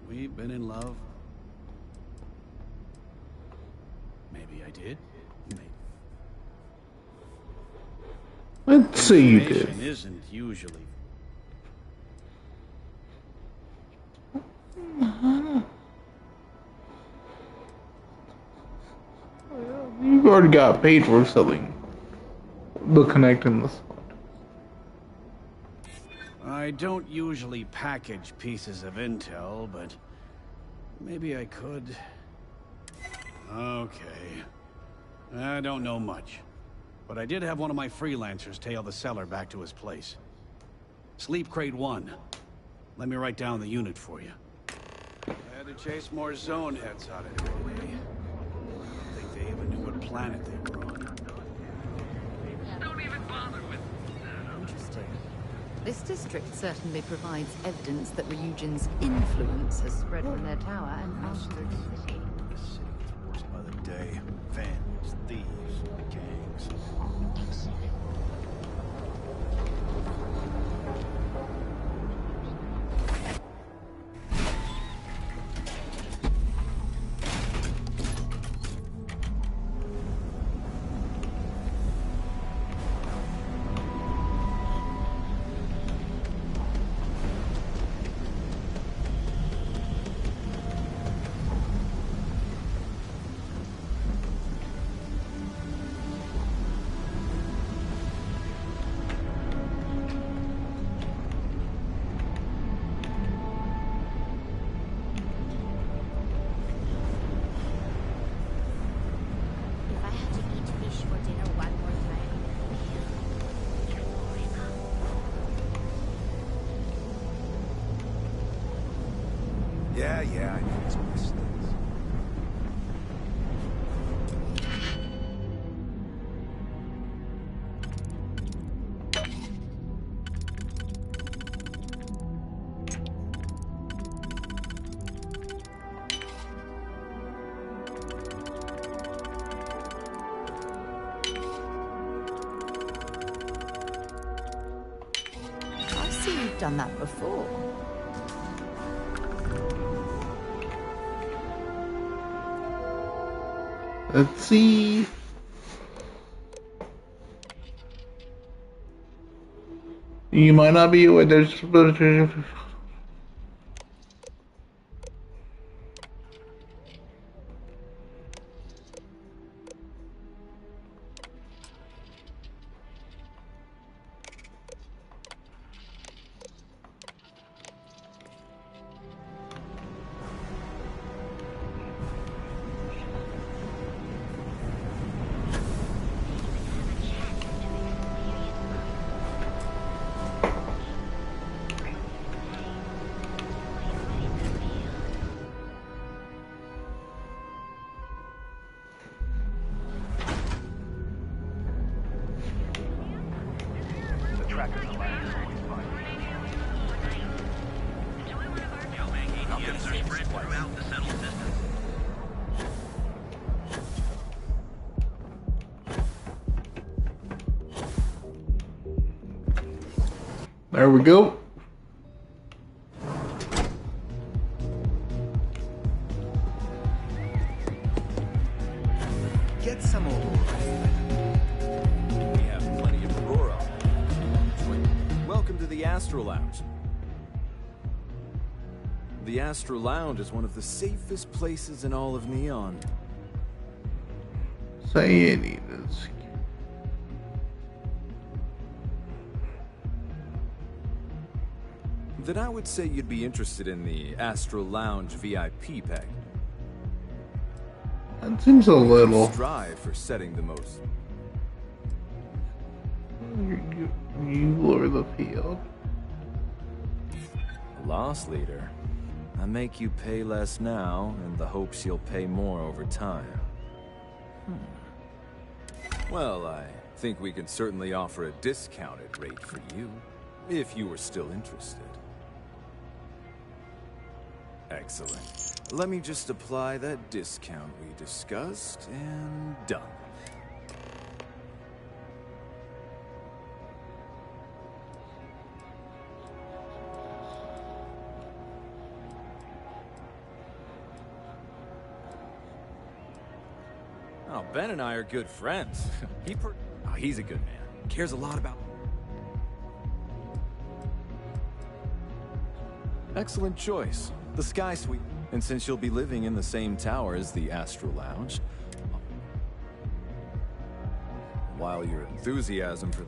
We've been in love. Maybe I did. Maybe. Let's say you did. Information isn't usually... You've already got paid for selling the connecting this. I don't usually package pieces of intel, but maybe I could. Okay. I don't know much, but I did have one of my freelancers tail the seller back to his place. Sleep Crate 1. Let me write down the unit for you. I had to chase more zone heads out of here today. I don't think they even knew what planet they were on. Don't even bother with... Interesting. This district certainly provides evidence that Ryujin's influence has spread from their tower and out to the city. This city gets worse by the day. Vandals, thieves, gangs. Yeah, I know it's West. I see you've done that before. Let's see. You might not be aware there's There we go. Get some more. We have plenty of Aurora. Welcome to the Astro Lounge. The Astro Lounge is one of the safest places in all of Neon. Say any of this. Then I would say you'd be interested in the Astro Lounge VIP pack. That seems a little. Strive for setting the most. You lure the field. Loss leader. I make you pay less now in the hopes you'll pay more over time. Well, I think we can certainly offer a discounted rate for you, if you were still interested. Excellent. Let me just apply that discount we discussed, and done. Oh, Ben and I are good friends. He's a good man. Cares a lot about... Excellent choice. The Sky Suite. And since you'll be living in the same tower as the Astro Lounge, while your enthusiasm for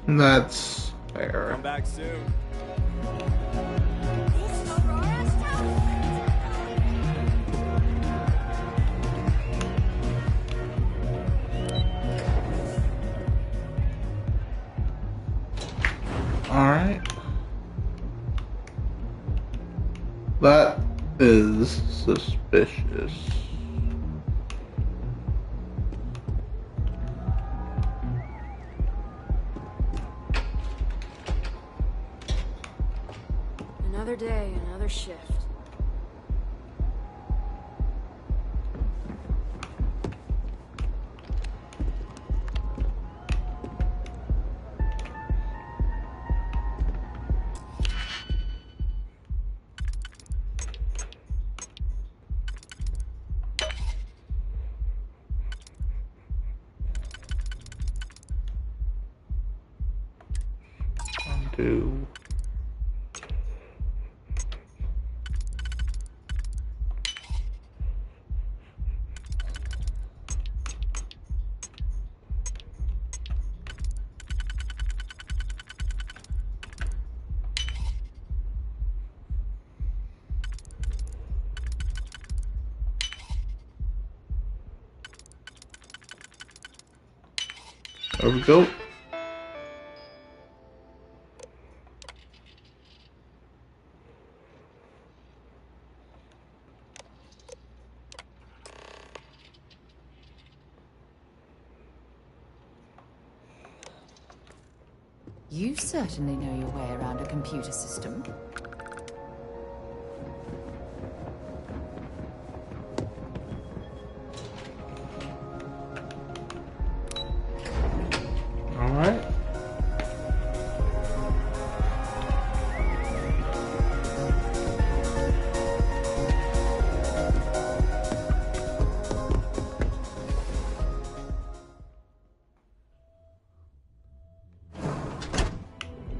the... That's fair. Come back soon. Alright. That is suspicious. Another day, another shift. Undo. There we go. You certainly know your way around a computer system. All right.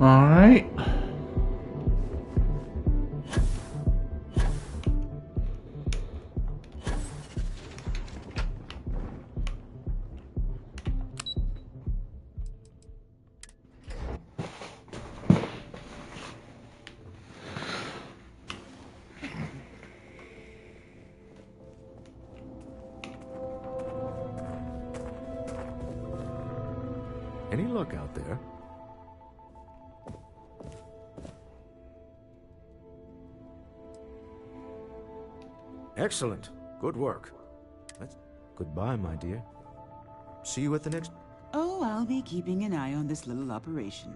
All right. Any luck out there? Excellent. Good work. Goodbye, my dear. See you at the next... Oh, I'll be keeping an eye on this little operation,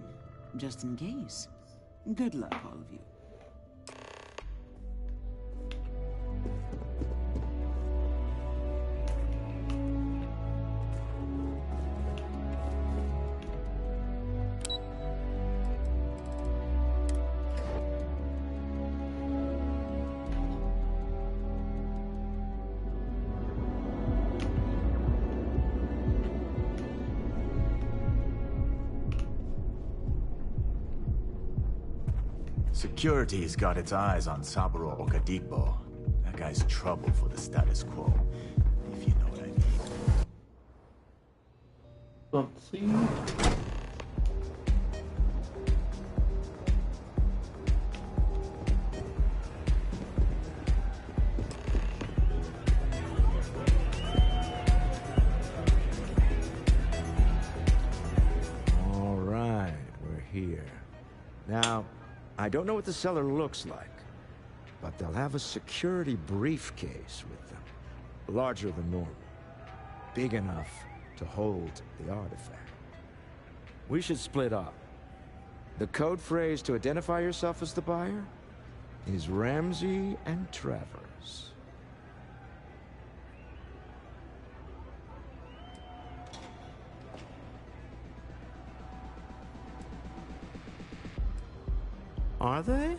just in case. Good luck, all of you. Security's got its eyes on Saburo Okadigbo. That guy's trouble for the status quo, if you know what I mean. Let's see. All right, we're here. Now, I don't know what the cellar looks like, but they'll have a security briefcase with them. Larger than normal. Big enough to hold the artifact. We should split up. The code phrase to identify yourself as the buyer is Ramsey and Travers. Are they?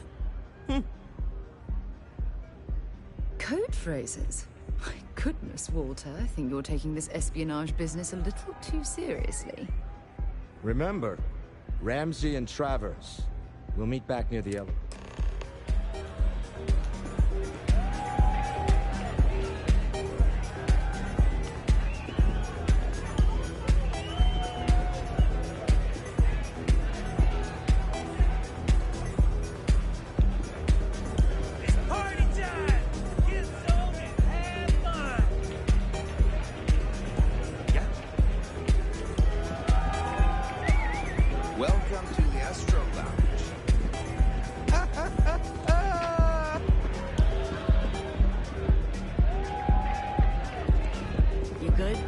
Code phrases? My goodness, Walter, I think you're taking this espionage business a little too seriously. Remember, Ramsey and Travers. We'll meet back near the elevator. Welcome to the Astro Lounge. You good?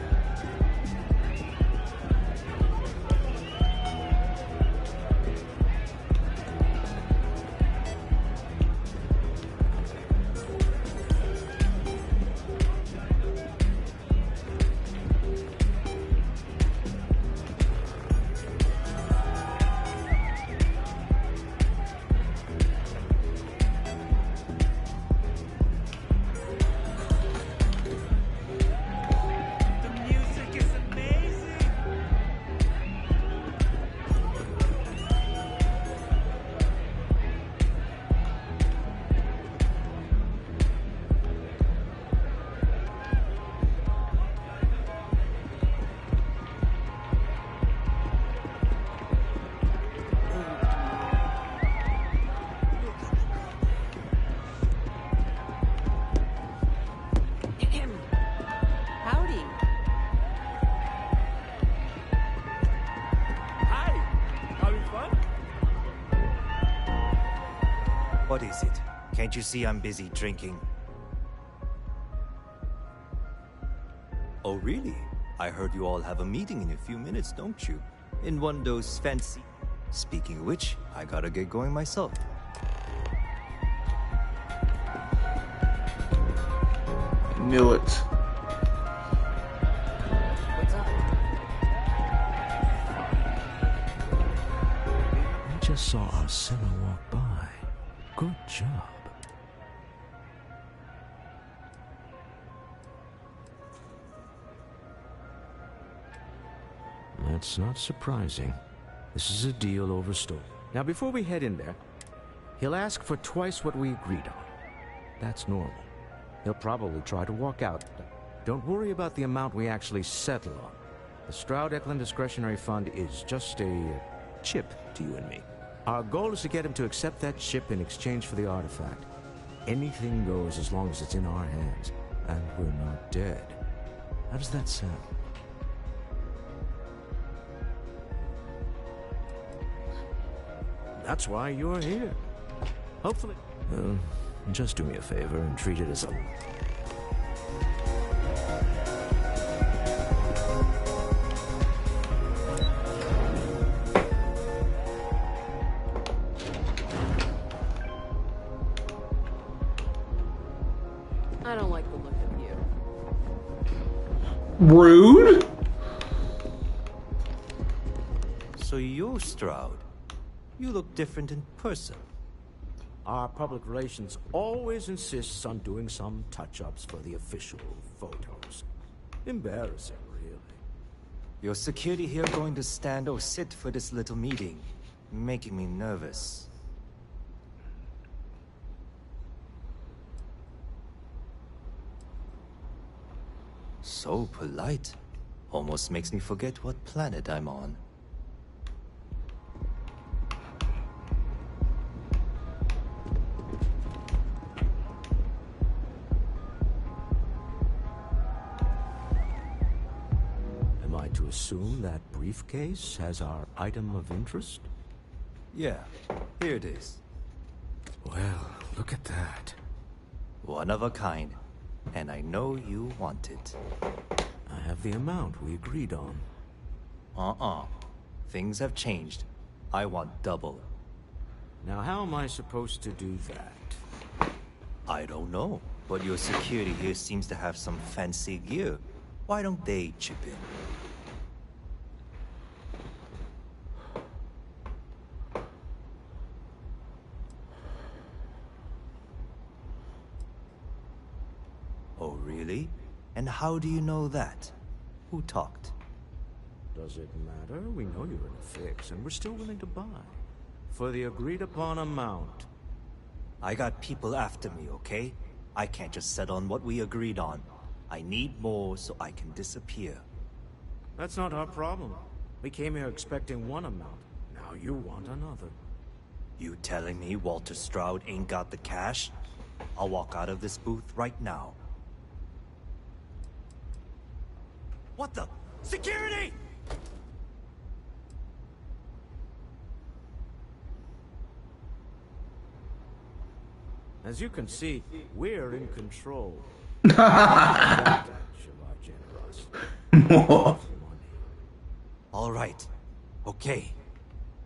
What is it? Can't you see I'm busy drinking? Oh, really? I heard you all have a meeting in a few minutes, don't you? In one of those fancy... Speaking of which, I gotta get going myself. Knew it. What's up? We just saw our sinner walk by. Good job. That's not surprising. This is a deal over stone. Now, before we head in there, he'll ask for twice what we agreed on. That's normal. He'll probably try to walk out. Don't worry about the amount we actually settle on. The Stroud-Eklund Discretionary Fund is just a chip to you and me. Our goal is to get him to accept that chip in exchange for the artifact. Anything goes as long as it's in our hands, and we're not dead. How does that sound? That's why you're here. Hopefully. Just do me a favor and treat it as a... I don't like the look of you. Rude? So you're Stroud. You look different in person. Our public relations always insists on doing some touch-ups for the official photos. Embarrassing, really. Your security here going to stand or sit for this little meeting, making me nervous. So polite. Almost makes me forget what planet I'm on. To assume that briefcase has our item of interest? Yeah, here it is. Well, look at that. One of a kind. And I know you want it. I have the amount we agreed on. Things have changed. I want double. Now how am I supposed to do that? I don't know, but your security here seems to have some fancy gear. Why don't they chip in? Oh, really? And how do you know that? Who talked? Does it matter? We know you're in a fix, and we're still willing to buy. For the agreed-upon amount. I got people after me, okay? I can't just settle on what we agreed on. I need more so I can disappear. That's not our problem. We came here expecting one amount. Now you want another. You telling me Walter Stroud ain't got the cash? I'll walk out of this booth right now. What the? Security! As you can see, we're in control. All right. Okay.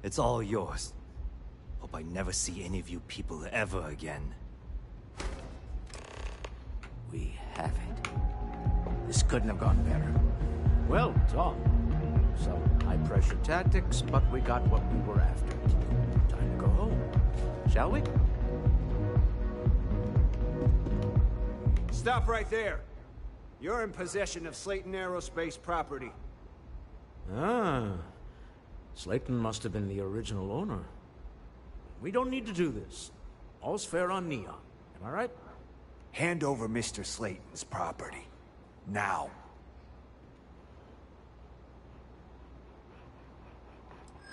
It's all yours. Hope I never see any of you people ever again. We have it. This couldn't have gone better. Well done. Some high-pressure tactics, but we got what we were after. Time to go home. Shall we? Stop right there. You're in possession of Slayton Aerospace property. Ah. Slayton must have been the original owner. We don't need to do this. All's fair on Neon. Am I right? Hand over Mr. Slayton's property. Now.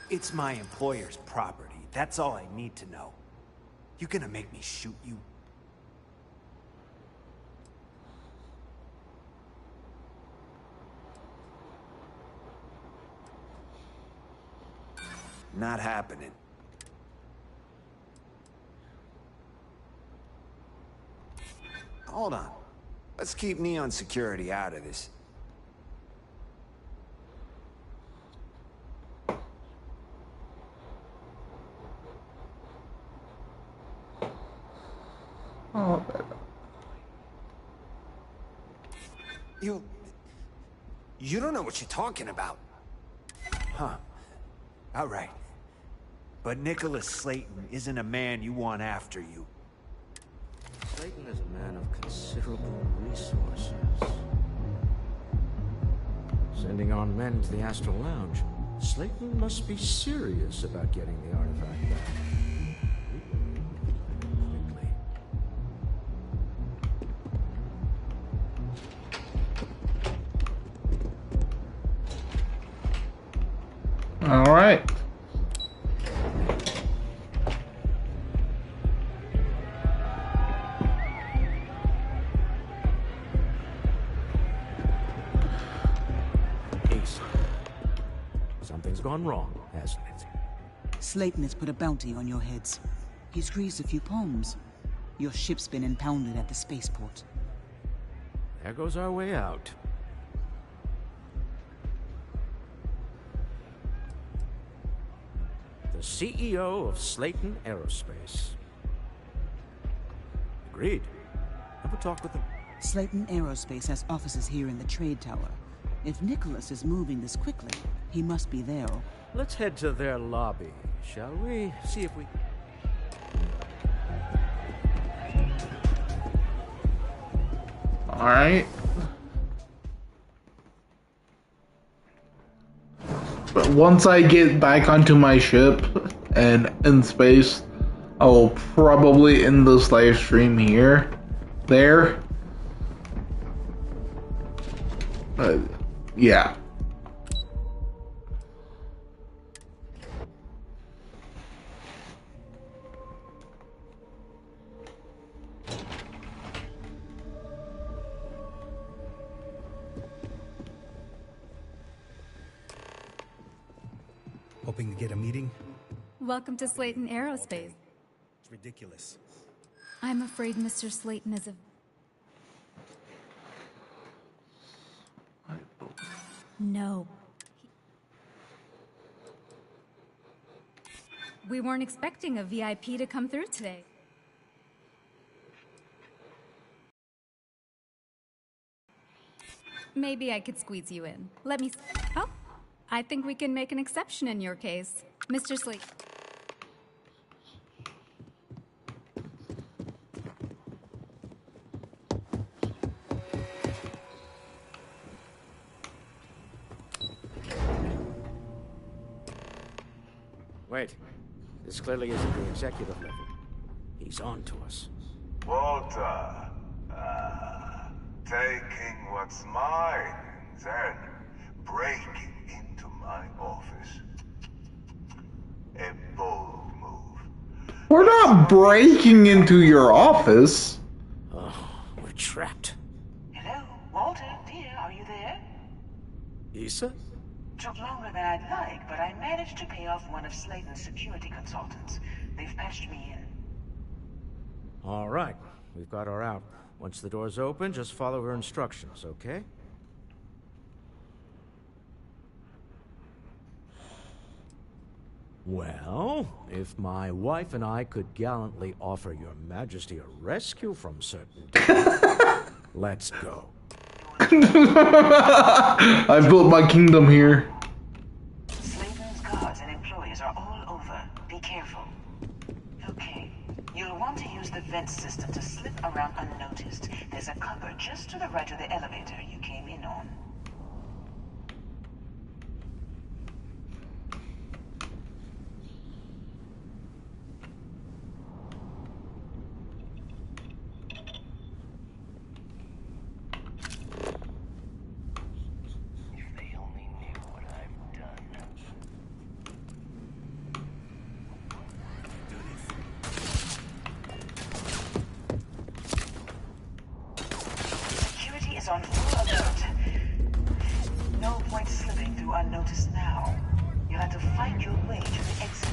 It's my employer's property. That's all I need to know. You gonna make me shoot you? Not happening. Hold on. Let's keep Neon Security out of this. You don't know what you're talking about. Huh. Outright. But Nicholas Slayton isn't a man you want after you. Slayton is a man of considerable resources. Sending on men to the Astral Lounge. Slayton must be serious about getting the artifact back. All right. Ace. Something's gone wrong, hasn't it? Slayton has put a bounty on your heads. He's greased a few palms. Your ship's been impounded at the spaceport. There goes our way out. The CEO of Slayton Aerospace. Agreed. Have a talk with him. Slayton Aerospace has offices here in the trade tower. If Nicholas is moving this quickly, he must be there. Let's head to their lobby, shall we? See if we... All right. But once I get back onto my ship and in space, I will probably end this live stream here. There. Yeah. Hoping to get a meeting? Welcome to Slayton Aerospace. It's ridiculous. I'm afraid Mr. Slayton is a... No. We weren't expecting a VIP to come through today. Maybe I could squeeze you in. Let me... Oh, I think we can make an exception in your case. Mr. Slayton. Wait. This clearly isn't the executive level. He's on to us. Walter. Taking what's mine, then breaking into my office. A bold move. We're not breaking into your office. Oh, we're trapped. Hello, Walter, dear, are you there? Issa? Took longer than I'd like, but I managed to pay off one of Slayton's security consultants. They've patched me in. All right. We've got her out. Once the door's open, just follow her instructions, okay? Well, if my wife and I could gallantly offer your majesty a rescue from certain death, let's go. I built my kingdom here. Slayton's guards and employees are all over. Be careful. Okay. You'll want to use the vent system to slip around unnoticed. There's a cupboard just to the right of the elevator you came in on. On full alert. No point slipping through unnoticed now. You'll have to fight your way to the exit.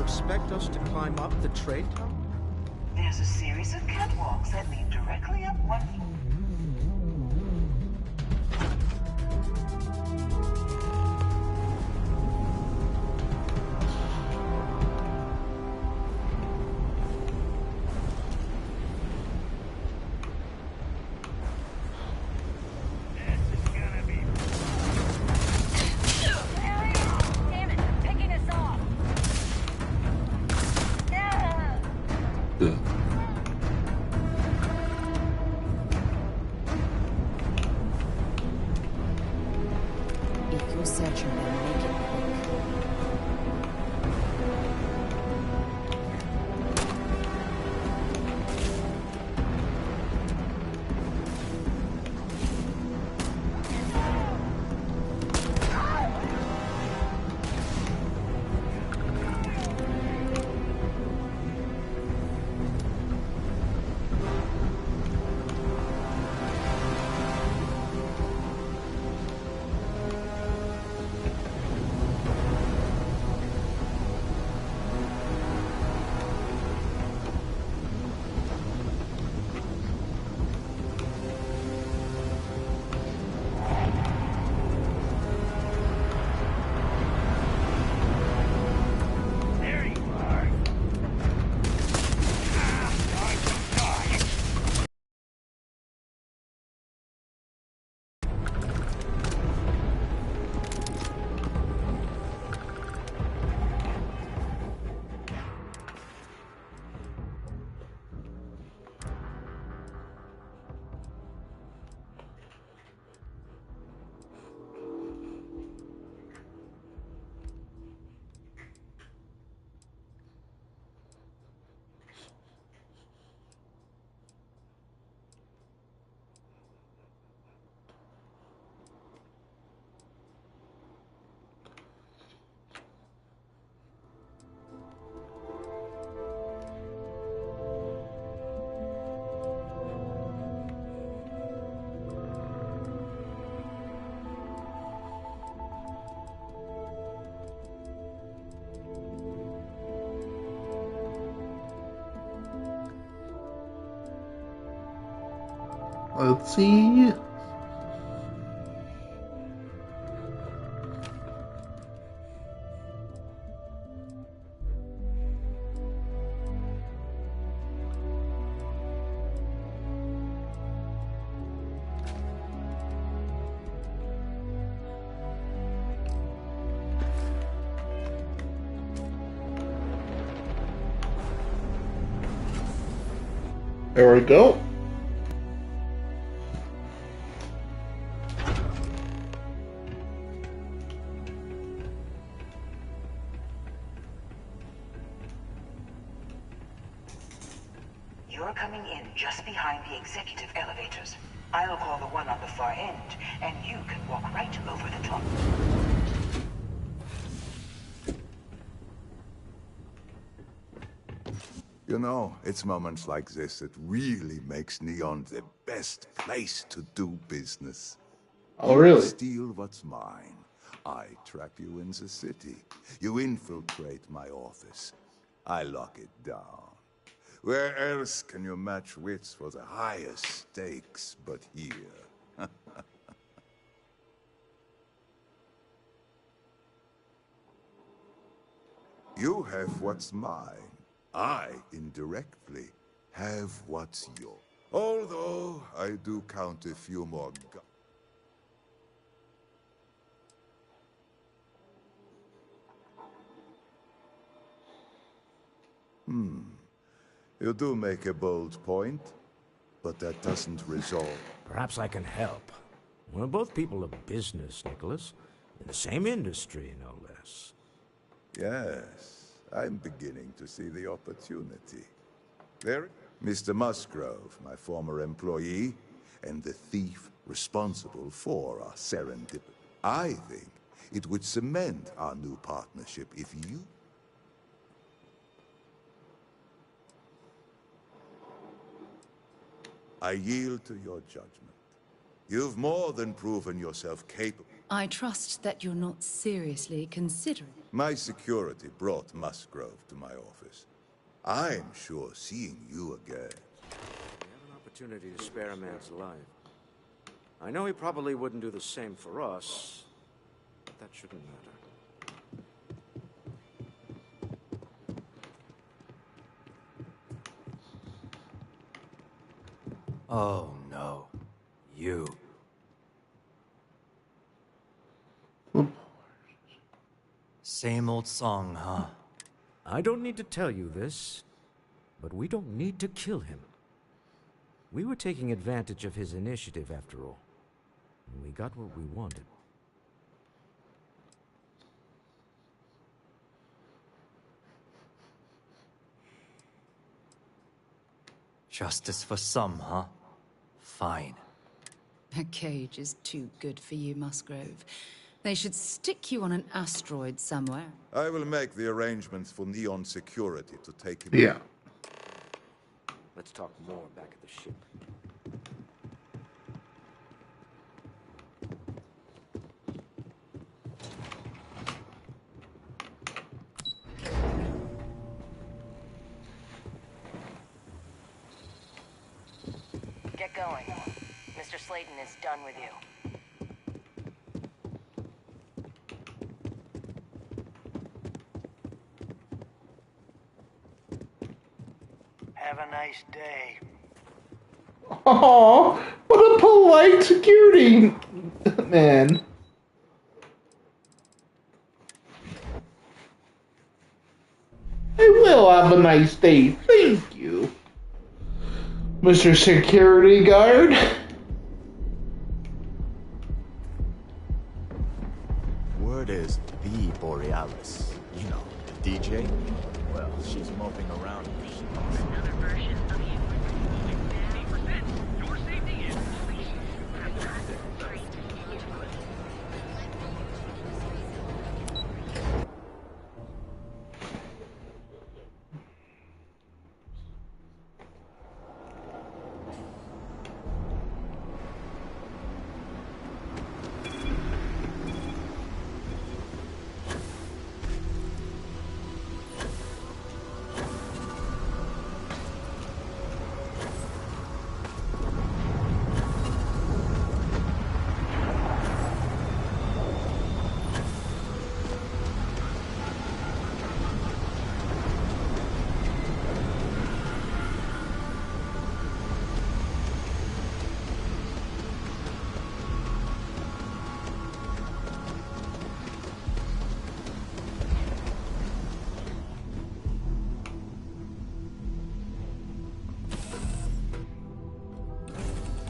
Expect us to climb up the trade tower? There's a series of catwalks that lead directly up one. If you're searching, then make it quick. Let's see. There we go. You're coming in just behind the executive elevators. I'll call the one on the far end, and you can walk right over the top. You know, it's moments like this that really makes Neon the best place to do business. Oh, really? Steal what's mine. I trap you in the city. You infiltrate my office. I lock it down. Where else can you match wits for the highest stakes but here? You have what's mine. I, indirectly, have what's yours. Although, I do count a few more You do make a bold point, but that doesn't resolve. Perhaps I can help. We're both people of business, Nicholas. In the same industry, no less. Yes, I'm beginning to see the opportunity. There, Mr. Musgrove, my former employee, and the thief responsible for our serendipity. I think it would cement our new partnership if you... I yield to your judgment. You've more than proven yourself capable. I trust that you're not seriously considering. My security brought Musgrove to my office. I'm sure seeing you again... We have an opportunity to spare a man's life. I know he probably wouldn't do the same for us, but that shouldn't matter. Oh no. You. Same old song, huh? I don't need to tell you this, but we don't need to kill him. We were taking advantage of his initiative, after all. And we got what we wanted. Justice for some, huh? Fine. A cage is too good for you, Musgrove. They should stick you on an asteroid somewhere. I will make the arrangements for Neon security to take him... Yeah. Let's talk more back at the ship. Get going. Mr. Slayton is done with you. Have a nice day. Oh, what a polite security man. I will have a nice day. Thank you, Mr. Security Guard. Word is the Borealis. You know, the DJ? Well, she's moping around. Another version of you. 50%. Your safety is please.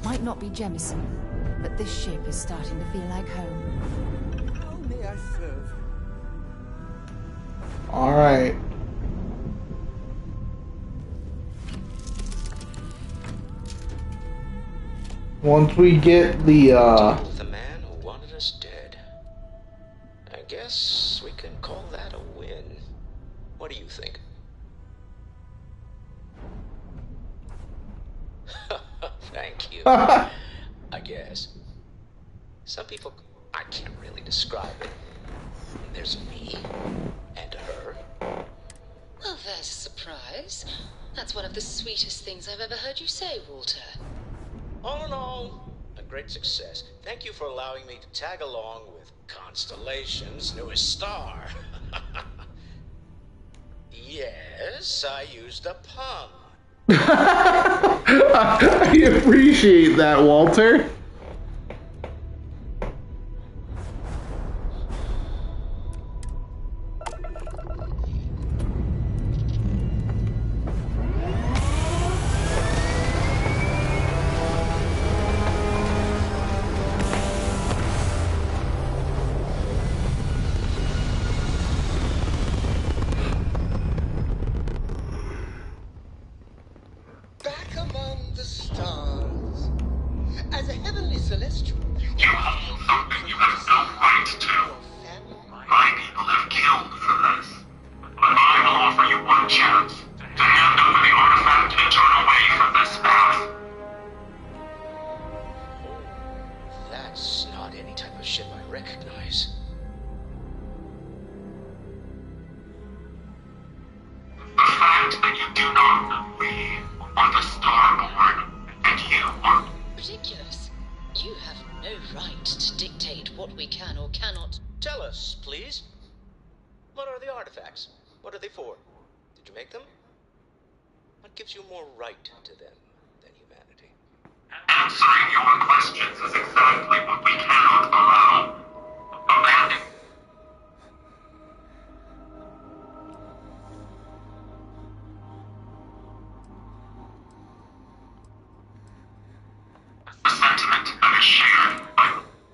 Might not be Jemison, but this ship is starting to feel like home. How may I serve? All right. Once we get the The man who wanted us dead. I guess we can call that a win. What do you think? Thank you. I guess. Some people, I can't really describe it. There's me and her. Well, there's a surprise. That's one of the sweetest things I've ever heard you say, Walter. All in all, a great success. Thank you for allowing me to tag along with Constellation's newest star. Yes, I used a pun. I appreciate that, Walter. Back among the stars, as a heavenly celestial. You hold something you have no right to. My people have killed for this. But I will offer you one chance to hand over the artifact and turn away from this path. That's not any type of ship I recognize. The fact that you do not know me, or the Starborn, and you are... Ridiculous. You have no right to dictate what we can or cannot. Tell us, please. What are the artifacts? What are they for? Did you make them? What gives you more right to them than humanity? Answering your questions is exactly what we cannot allow. Abandon. The sentiment that is shared by...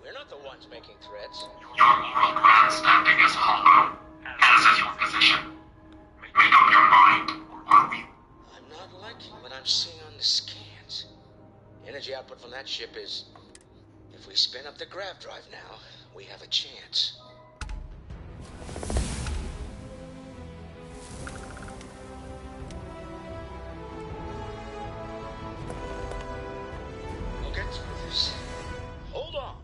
We're not the ones making threats. Your moral grandstanding is hollow, as is your position. Make up your mind, or we... I'm not liking what I'm seeing on the scans. Energy output from that ship is... If we spin up the grav drive now, we have a chance. We'll get through this. Hold on.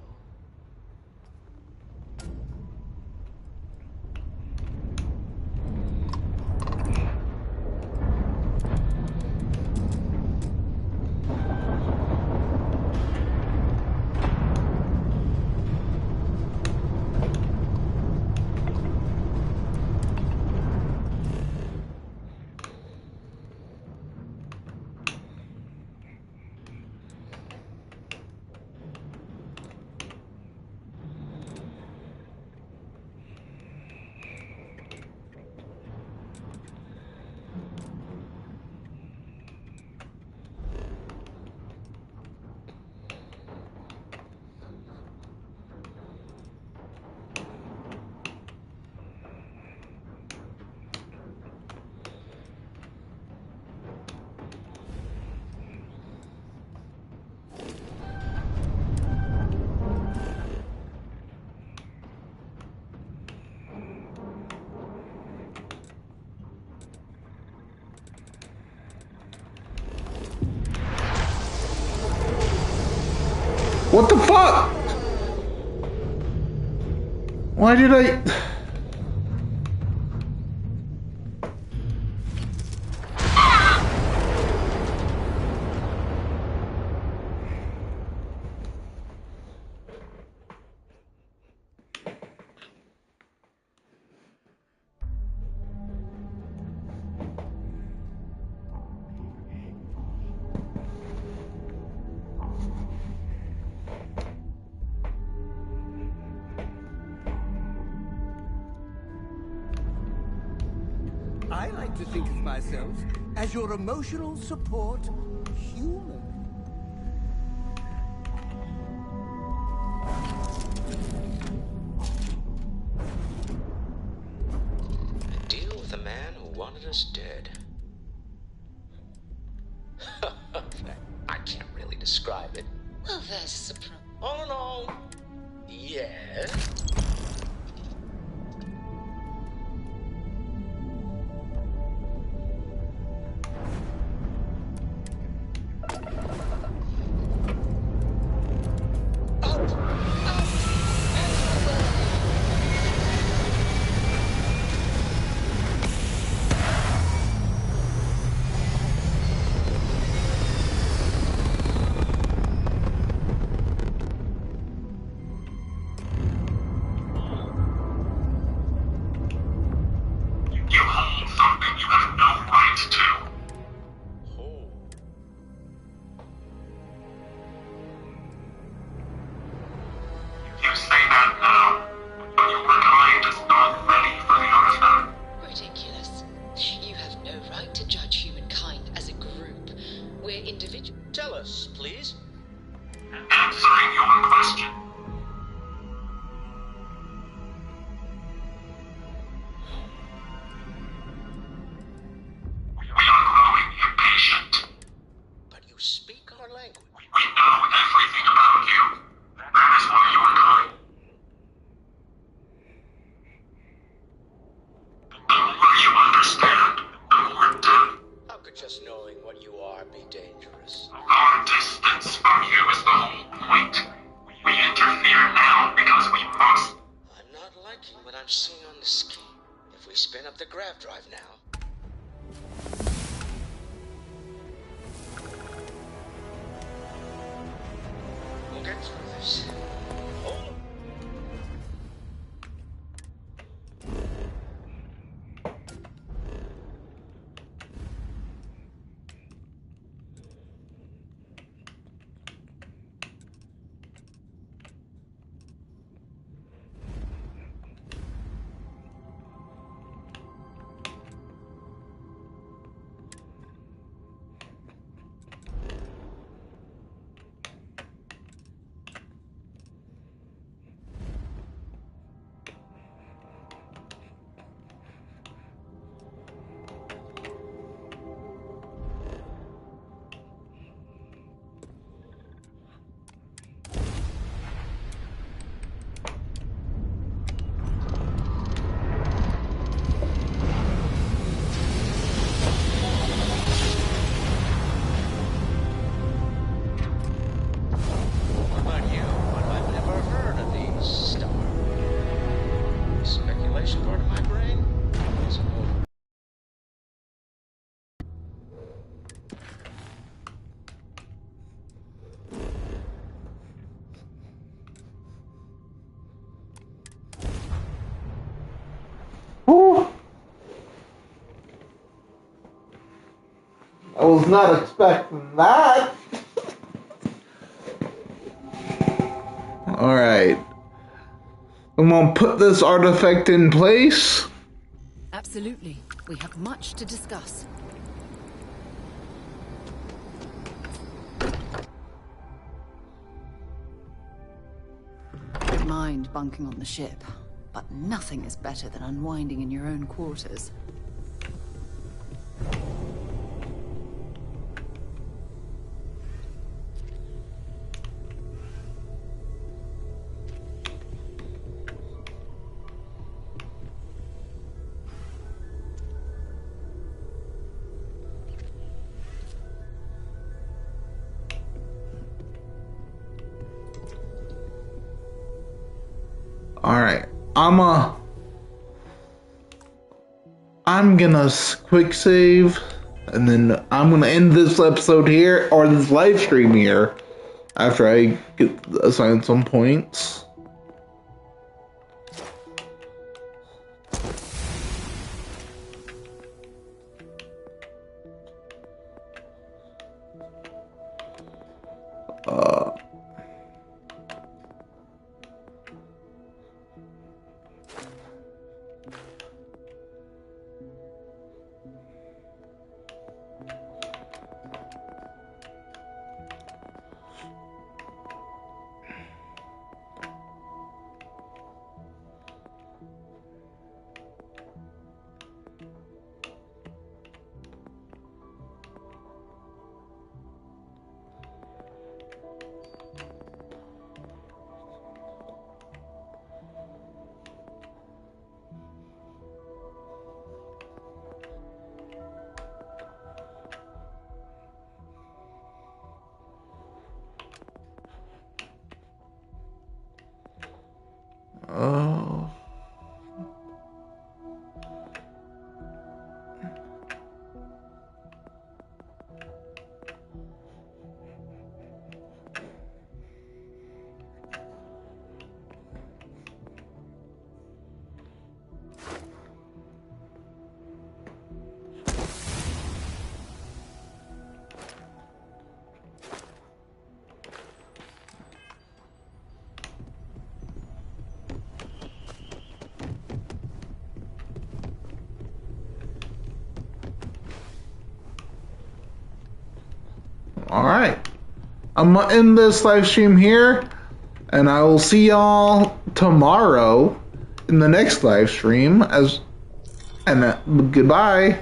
What the fuck? Why did I... I like to think of myself as your emotional support human. A deal with a man who wanted us dead. I can't really describe it. Well, there's a surprise. All in all, yes. please? Answering your question. We are growing impatient. But you speak our language. We know everything about you. That is why you are coming. The more you understand, the more depth. How could just knowing what you are be dangerous? Our distance from you is the whole point. We interfere now because we must. I'm not liking what I'm seeing on the scheme. If we spin up the grav drive now... we'll get through this. Hold on. I was not expecting that. Alright. I'm gonna put this artifact in place. Absolutely. We have much to discuss. Don't mind bunking on the ship, but nothing is better than unwinding in your own quarters. Alright, I'm gonna quick save, and then I'm gonna end this episode here, or this live stream here, after I get assigned some points. Alright. I'm in this live stream here, and I will see y'all tomorrow in the next live stream. Goodbye.